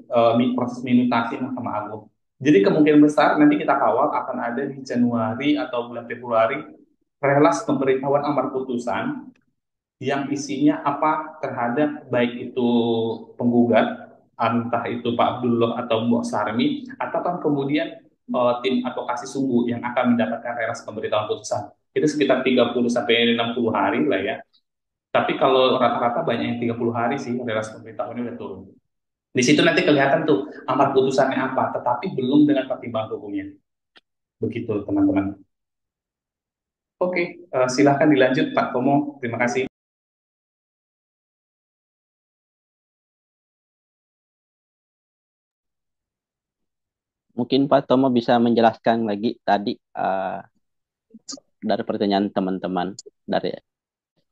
proses minutasi Mahkamah Agung. Jadi kemungkinan besar nanti kita kawal akan ada di Januari atau bulan Februari relas pemberitahuan amar putusan yang isinya apa terhadap baik itu penggugat, entah itu Pak Abdullah atau Mbak Sarmi, atau kan kemudian tim advokasi sungguh yang akan mendapatkan relas pemberitahuan putusan. Itu sekitar 30 sampai 60 hari lah ya. Tapi kalau rata-rata banyak yang 30 hari sih relas pemberitahuannya udah turun. Di situ nanti kelihatan tuh amar putusannya apa, tetapi belum dengan pertimbangan hukumnya. Begitu teman-teman. Oke, silakan dilanjut Pak Tomo. Terima kasih. Mungkin Pak Tomo bisa menjelaskan lagi tadi dari pertanyaan teman-teman dari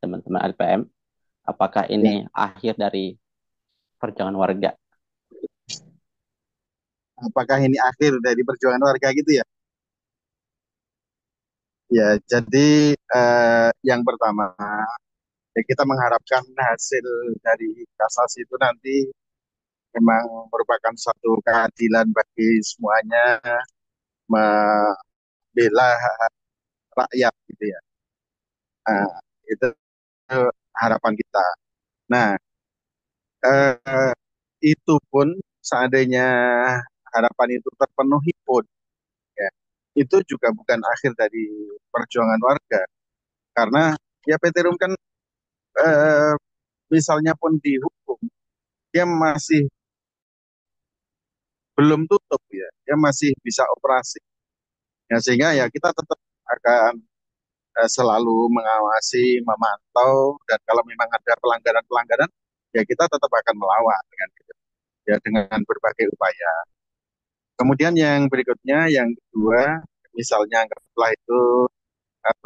teman-teman LPM, apakah Ya, ini akhir dari perjuangan warga? apakah ini akhir dari perjuangan warga gitu ya? Ya, jadi yang pertama ya kita mengharapkan hasil dari kasasi itu nanti memang merupakan suatu keadilan bagi semuanya, membela hak rakyat gitu ya. Nah, itu harapan kita. Nah, eh, itu pun seandainya harapan itu terpenuhi pun, ya, itu juga bukan akhir dari perjuangan warga. Karena ya PT Rum kan eh, misalnya pun dihukum, dia masih belum tutup ya, dia masih bisa operasi. Ya, sehingga ya kita tetap akan selalu mengawasi, memantau, dan kalau memang ada pelanggaran-pelanggaran, ya kita tetap akan melawan dengan gitu. Ya dengan berbagai upaya. Kemudian yang berikutnya, yang kedua, misalnya anggaplah itu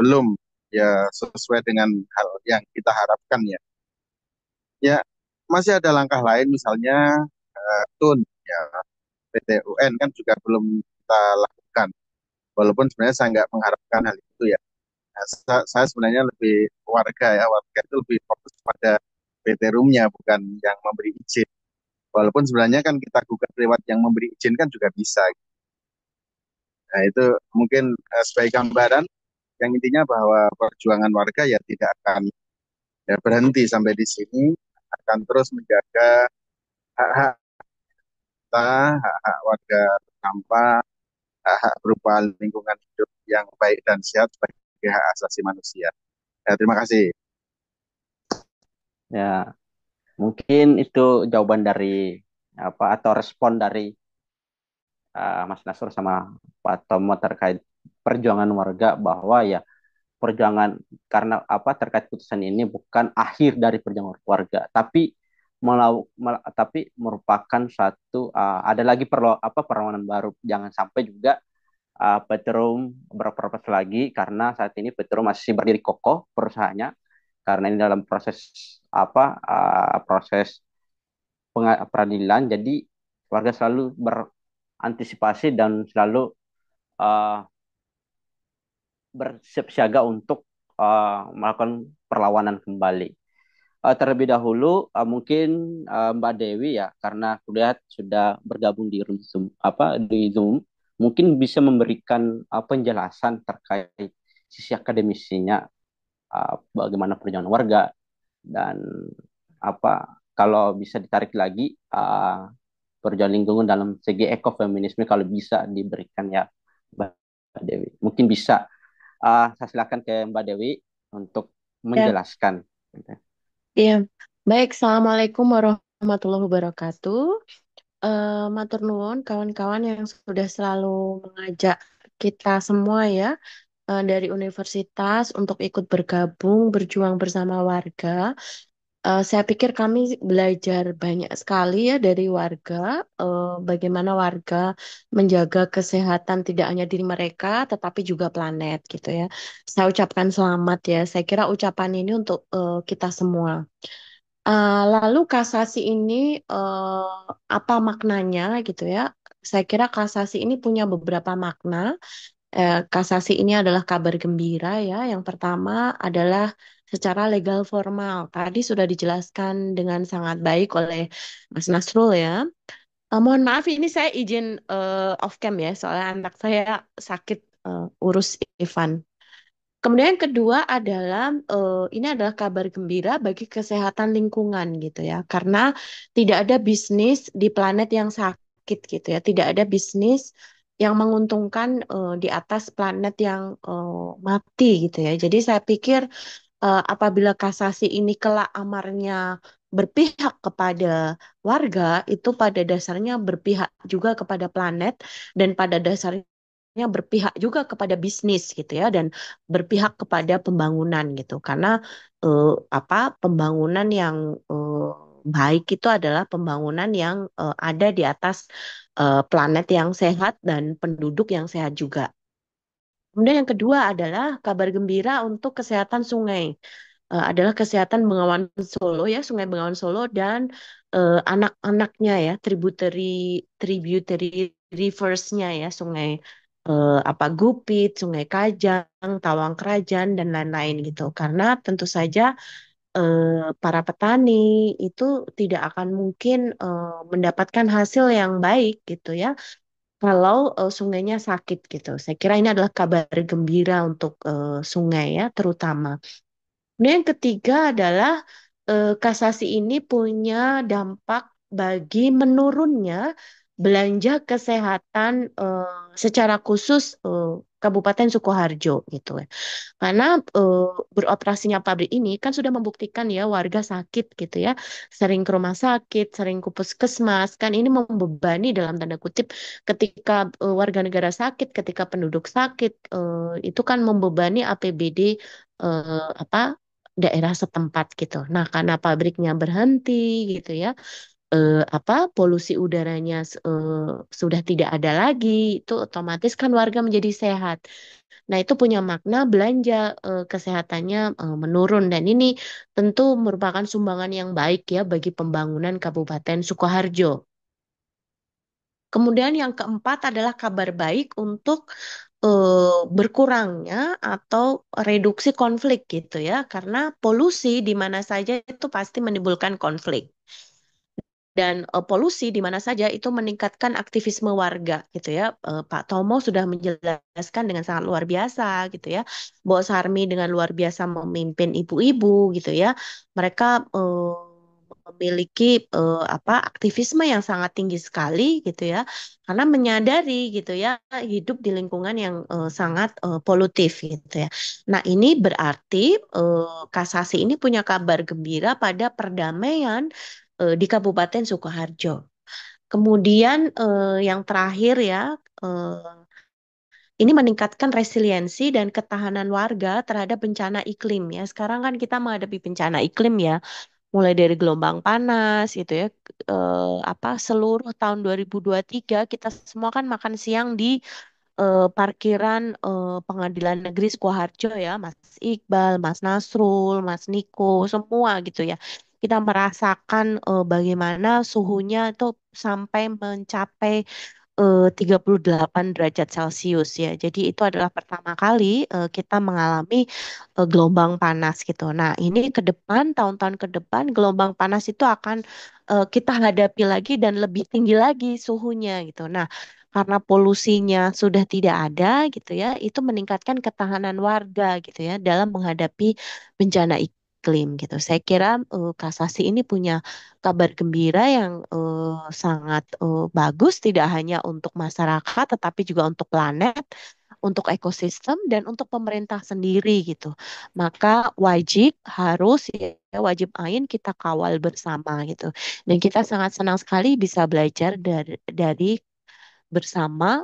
belum ya sesuai dengan hal yang kita harapkan ya. Ya masih ada langkah lain, misalnya TUN, ya PT UN kan juga belum kita lakukan. Walaupun sebenarnya saya nggak mengharapkan hal itu ya. Nah, saya sebenarnya lebih warga ya, warga itu lebih fokus pada PT Room-nya bukan yang memberi izin. Walaupun sebenarnya kan kita gugat lewat yang memberi izin kan juga bisa. Nah itu mungkin sebagai gambaran yang intinya bahwa perjuangan warga ya tidak akan ya, berhenti sampai di sini, akan terus menjaga hak-hak kita, hak-hak warga terdampak, hak-hak berupa lingkungan hidup yang baik dan sehat sebagai hak asasi manusia. Ya, terima kasih. Ya, mungkin itu jawaban dari apa atau respon dari Mas Nasrul sama Pak Tomo terkait perjuangan warga bahwa ya perjuangan karena apa terkait putusan ini bukan akhir dari perjuangan warga, tapi tapi merupakan satu ada lagi perlawanan baru. Jangan sampai juga Petrum berproses lagi karena saat ini Petrum masih berdiri kokoh perusahaannya karena ini dalam proses proses peradilan. Jadi warga selalu berantisipasi dan selalu uh, bersiap untuk melakukan perlawanan kembali. Terlebih dahulu mungkin Mbak Dewi ya karena aku lihat sudah bergabung di Zoom di Zoom mungkin bisa memberikan penjelasan terkait sisi akademisinya bagaimana perjalanan warga dan apa kalau bisa ditarik lagi perjuangan lingkungan dalam segi ekofeminisme kalau bisa diberikan ya Mbak Dewi. Mungkin bisa saya silakan ke Mbak Dewi untuk Ya, menjelaskan. iya. Baik, Assalamualaikum warahmatullahi wabarakatuh. Matur nuwun kawan-kawan yang sudah selalu mengajak kita semua ya dari universitas untuk ikut bergabung, berjuang bersama warga. Saya pikir kami belajar banyak sekali ya dari warga, bagaimana warga menjaga kesehatan tidak hanya diri mereka, tetapi juga planet gitu ya. Saya ucapkan selamat ya. Saya kira ucapan ini untuk kita semua. Lalu kasasi ini apa maknanya gitu ya? Saya kira kasasi ini punya beberapa makna. Kasasi ini adalah kabar gembira ya. Yang pertama adalah secara legal formal. Tadi sudah dijelaskan dengan sangat baik oleh Mas Nasrul ya. Mohon maaf ini saya izin off cam ya, soalnya anak saya sakit urus Ivan. Kemudian yang kedua adalah ini adalah kabar gembira bagi kesehatan lingkungan gitu ya, karena tidak ada bisnis di planet yang sakit gitu ya, tidak ada bisnis yang menguntungkan di atas planet yang mati gitu ya. Jadi saya pikir apabila kasasi ini kelak amarnya berpihak kepada warga, itu pada dasarnya berpihak juga kepada planet dan pada dasarnya berpihak juga kepada bisnis gitu ya dan berpihak kepada pembangunan gitu karena pembangunan yang baik itu adalah pembangunan yang ada di atas planet yang sehat dan penduduk yang sehat juga. Kemudian yang kedua adalah kabar gembira untuk kesehatan sungai. Adalah kesehatan Bengawan Solo ya, Sungai Bengawan Solo dan anak-anaknya ya, tributary tributary riversnya ya, Sungai apa Gupit, Sungai Kajang, Tawang Krajan dan lain-lain gitu. Karena tentu saja para petani itu tidak akan mungkin mendapatkan hasil yang baik gitu ya kalau sungainya sakit gitu. Saya kira ini adalah kabar gembira untuk sungai ya terutama. Kemudian yang ketiga adalah kasasi ini punya dampak bagi menurunnya belanja kesehatan secara khusus Kabupaten Sukoharjo gitu ya. Karena beroperasinya pabrik ini kan sudah membuktikan ya warga sakit gitu ya, sering ke rumah sakit, sering ke puskesmas, kan ini membebani dalam tanda kutip ketika warga negara sakit, ketika penduduk sakit, itu kan membebani APBD apa daerah setempat gitu. Nah, karena pabriknya berhenti gitu ya, apa polusi udaranya sudah tidak ada lagi, itu otomatis kan warga menjadi sehat. Nah, itu punya makna belanja kesehatannya menurun dan ini tentu merupakan sumbangan yang baik ya bagi pembangunan Kabupaten Sukoharjo. Kemudian yang keempat adalah kabar baik untuk berkurangnya atau reduksi konflik gitu ya, karena polusi di mana saja itu pasti menimbulkan konflik. Dan polusi di mana saja itu meningkatkan aktivisme warga gitu ya. Pak Tomo sudah menjelaskan dengan sangat luar biasa gitu ya. Bahwa Sarmi dengan luar biasa memimpin ibu-ibu gitu ya. Mereka memiliki apa aktivisme yang sangat tinggi sekali gitu ya. Karena menyadari gitu ya hidup di lingkungan yang sangat polutif gitu ya. Nah, ini berarti Kasasi ini punya kabar gembira pada perdamaian di Kabupaten Sukoharjo. Kemudian yang terakhir ya, ini meningkatkan resiliensi dan ketahanan warga terhadap bencana iklim ya. Sekarang kan kita menghadapi bencana iklim ya, mulai dari gelombang panas gitu ya. Apa seluruh tahun 2023 kita semua kan makan siang di parkiran Pengadilan Negeri Sukoharjo ya, Mas Iqbal, Mas Nasrul, Mas Niko, semua gitu ya. Kita merasakan bagaimana suhunya itu sampai mencapai 38 derajat Celcius ya. Jadi itu adalah pertama kali kita mengalami gelombang panas gitu. Nah, ini ke depan, tahun-tahun ke depan, gelombang panas itu akan kita hadapi lagi dan lebih tinggi lagi suhunya gitu. Nah, karena polusinya sudah tidak ada gitu ya, itu meningkatkan ketahanan warga gitu ya dalam menghadapi bencana iklim gitu. Saya kira Kasasi ini punya kabar gembira yang sangat bagus tidak hanya untuk masyarakat tetapi juga untuk planet, untuk ekosistem dan untuk pemerintah sendiri gitu. Maka wajib harus ya wajib ain kita kawal bersama gitu. Dan kita sangat senang sekali bisa belajar dari bersama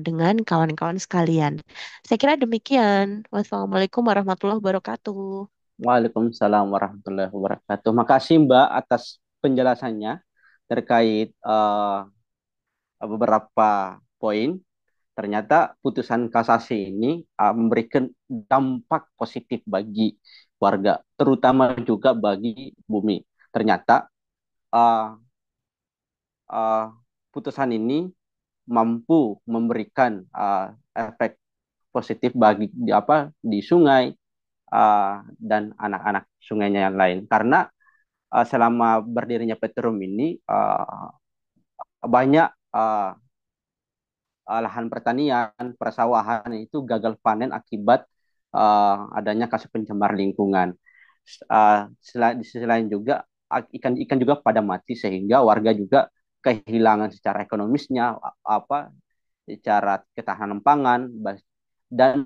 dengan kawan-kawan sekalian. Saya kira demikian. Wassalamualaikum warahmatullahi wabarakatuh. Waalaikumsalam warahmatullahi wabarakatuh. Makasih Mbak atas penjelasannya terkait beberapa poin. Ternyata putusan kasasi ini memberikan dampak positif bagi warga, terutama juga bagi bumi. Ternyata uh, uh, putusan ini mampu memberikan efek positif bagi di sungai dan anak-anak sungainya yang lain. Karena selama berdirinya Petrum ini banyak lahan pertanian, persawahan itu gagal panen akibat adanya kasus pencemar lingkungan. Di sisi lain juga ikan-ikan juga pada mati sehingga warga juga kehilangan secara ekonomisnya secara ketahanan pangan dan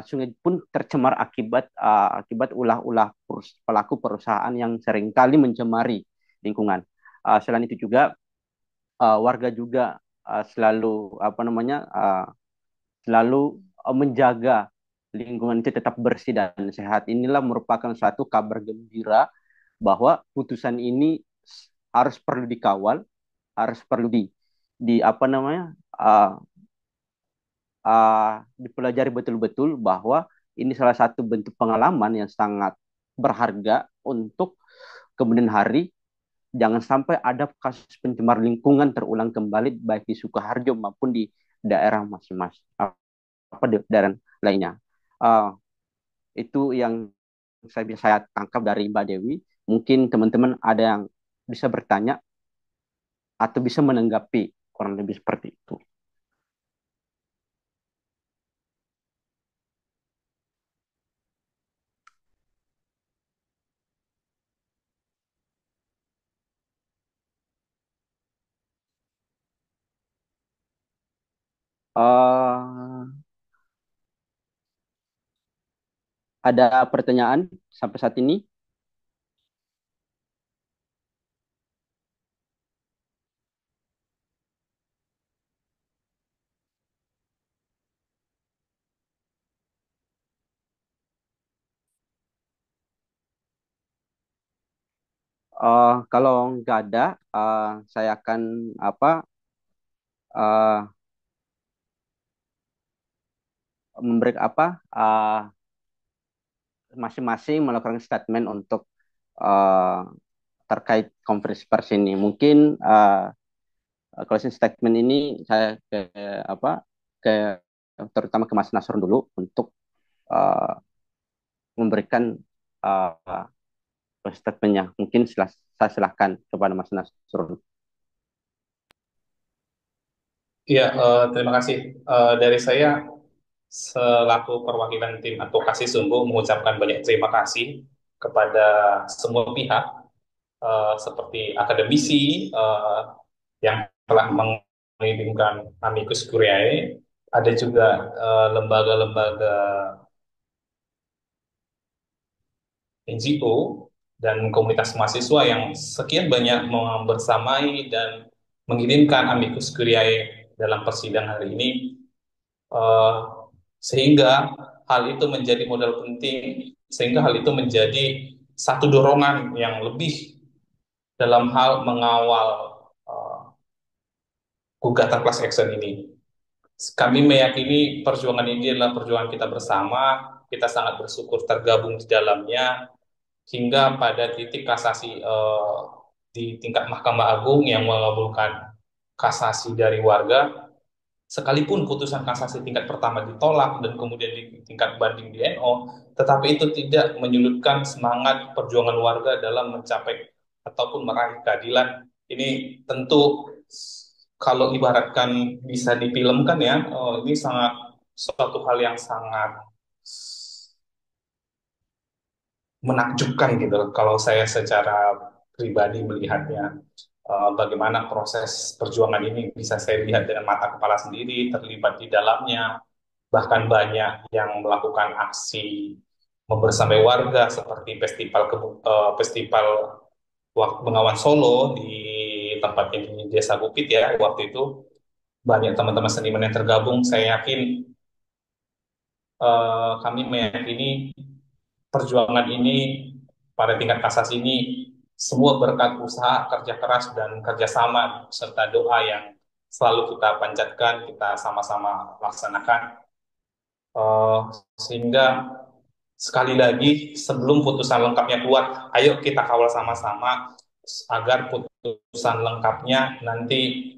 sungai pun tercemar akibat ulah-ulah pelaku perusahaan yang seringkali mencemari lingkungan. Selain itu juga warga juga selalu selalu menjaga lingkungan itu tetap bersih dan sehat. Inilah merupakan suatu kabar gembira bahwa putusan ini harus perlu dikawal harus perlu di apa namanya uh, dipelajari betul-betul bahwa ini salah satu bentuk pengalaman yang sangat berharga untuk kemudian hari jangan sampai ada kasus pencemar lingkungan terulang kembali baik di Sukoharjo maupun di daerah masing-masing apa di daerah lainnya. Uh, itu yang saya tangkap dari Mbak Dewi. Mungkin teman-teman ada yang bisa bertanya atau bisa menanggapi kurang lebih seperti itu. Uh, ada pertanyaan sampai saat ini? Kalau nggak ada, saya akan apa uh, memberi masing-masing melakukan statement untuk uh, terkait konferensi pers ini. Mungkin closing statement ini saya apa ke terutama ke Mas Nasrun dulu untuk uh, memberikan uh, statementnya. Mungkin saya silahkan kepada Mas Nasrun. Iya, terima kasih. Dari saya selaku perwakilan tim advokasi sungguh mengucapkan banyak terima kasih kepada semua pihak seperti akademisi yang telah mengirimkan amicus curiae, ada juga lembaga-lembaga NGO dan komunitas mahasiswa yang sekian banyak membersamai dan mengirimkan amicus curiae dalam persidangan hari ini, eh, sehingga hal itu menjadi modal penting, sehingga hal itu menjadi satu dorongan yang lebih dalam hal mengawal eh, gugatan class action ini. Kami meyakini perjuangan ini adalah perjuangan kita bersama, kita sangat bersyukur tergabung di dalamnya, hingga pada titik kasasi di tingkat Mahkamah Agung yang mengabulkan kasasi dari warga, sekalipun putusan kasasi tingkat pertama ditolak dan kemudian di tingkat banding di NO, tetapi itu tidak menyulitkan semangat perjuangan warga dalam mencapai ataupun meraih keadilan. Ini tentu kalau ibaratkan bisa difilmkan ya, ini sangat suatu hal yang sangat menakjubkan gitu kalau saya secara pribadi melihatnya. Bagaimana proses perjuangan ini bisa saya lihat dengan mata kepala sendiri, terlibat di dalamnya, bahkan banyak yang melakukan aksi membersamai warga seperti festival Bengawan Solo di tempatnya di Desa Bukit ya waktu itu, banyak teman-teman seniman yang tergabung. Saya yakin, kami meyakini perjuangan ini pada tingkat kasasi ini semua berkat usaha, kerja keras, dan kerjasama serta doa yang selalu kita panjatkan, kita sama-sama laksanakan, uh, sehingga sekali lagi sebelum putusan lengkapnya keluar, ayo kita kawal sama-sama agar putusan lengkapnya nanti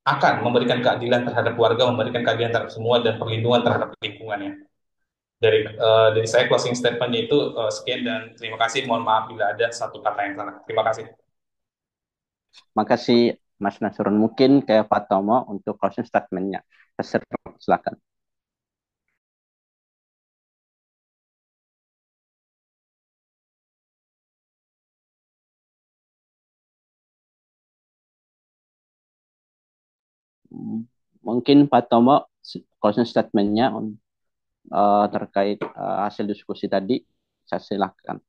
akan memberikan keadilan terhadap warga, memberikan keadilan terhadap semua, dan perlindungan terhadap lingkungannya. Dari saya closing statement itu sekian dan terima kasih. Mohon maaf bila ada satu kata yang salah. Terima kasih. Makasih Mas Nasrun. Mungkin ke Pak Tomo untuk closing statement-nya. Silakan. Mungkin Pak Tomo closing statement-nya terkait hasil diskusi tadi, saya silakan.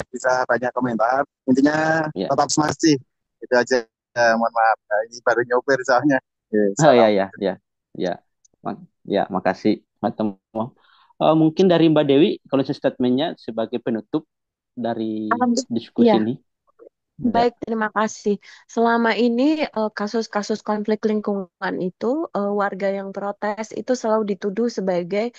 Bisa banyak komentar. Intinya Ya. tetap semangat sih. Itu aja. Mohon maaf. Nah, ini baru nyopir soalnya. Oh ya Salam. ya ya ya. Ya, makasih Pak Tomo. Mungkin dari Mbak Dewi closing statementnya sebagai penutup dari diskusi Ya, ini. Ya. baik, terima kasih. Selama ini kasus-kasus konflik lingkungan itu warga yang protes itu selalu dituduh sebagai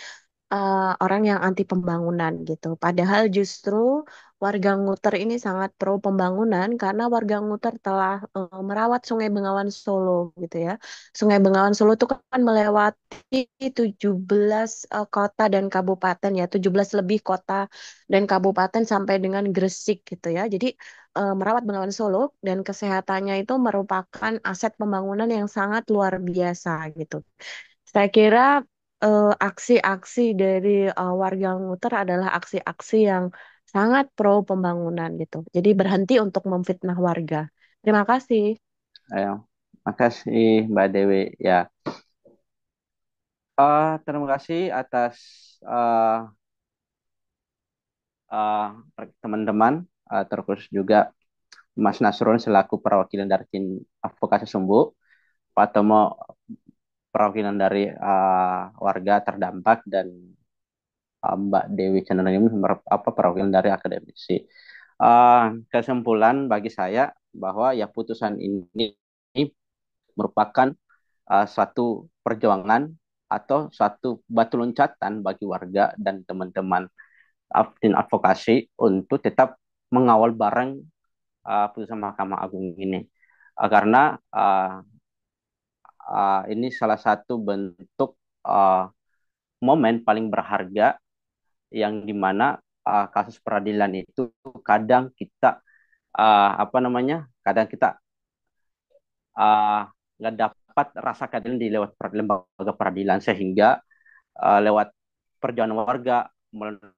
orang yang anti pembangunan gitu. Padahal justru warga Nguter ini sangat pro pembangunan karena warga Nguter telah merawat Sungai Bengawan Solo gitu ya. Sungai Bengawan Solo itu kan melewati 17 kota dan kabupaten ya, 17 lebih kota dan kabupaten sampai dengan Gresik gitu ya. Jadi merawat Bengawan Solo dan kesehatannya itu merupakan aset pembangunan yang sangat luar biasa gitu. Saya kira aksi-aksi dari warga Nguter adalah aksi-aksi yang sangat pro pembangunan gitu. Jadi berhenti untuk memfitnah warga. Terima kasih. Ayo. Makasih Mbak Dewi. Ya. Terima kasih atas eh, eh, teman-teman, terkhusus juga Mas Nasrun selaku perwakilan dari tim advokasi Sumbu, Pak Tomo perwakilan dari warga terdampak, dan Mbak Dewi Chandrani apa perwakilan dari akademisi. Kesimpulan bagi saya bahwa ya putusan ini merupakan suatu perjuangan atau suatu batu loncatan bagi warga dan teman-teman tim advokasi untuk tetap mengawal bareng putusan Mahkamah Agung ini. Karena ini salah satu bentuk uh, momen paling berharga yang dimana kasus peradilan itu kadang kita apa namanya, kadang kita nggak dapat rasa keadilan di lewat lembaga peradilan, sehingga lewat perjuangan warga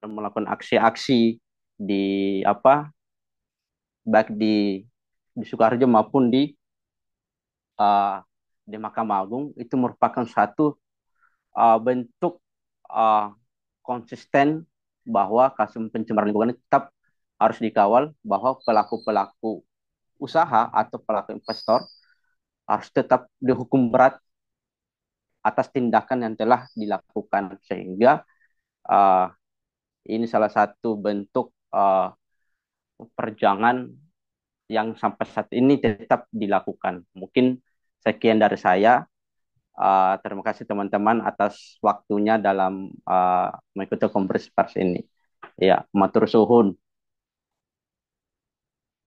melakukan aksi-aksi di apa, baik di Sukoharjo maupun uh, di Mahkamah Agung, itu merupakan satu bentuk uh, konsisten bahwa kasus pencemaran lingkungan tetap harus dikawal, bahwa pelaku-pelaku usaha atau pelaku investor harus tetap dihukum berat atas tindakan yang telah dilakukan, sehingga uh, ini salah satu bentuk perjuangan yang sampai saat ini tetap dilakukan. Mungkin sekian dari saya. Terima kasih teman-teman atas waktunya dalam mengikuti konferensi pers ini. Ya, matur suhun.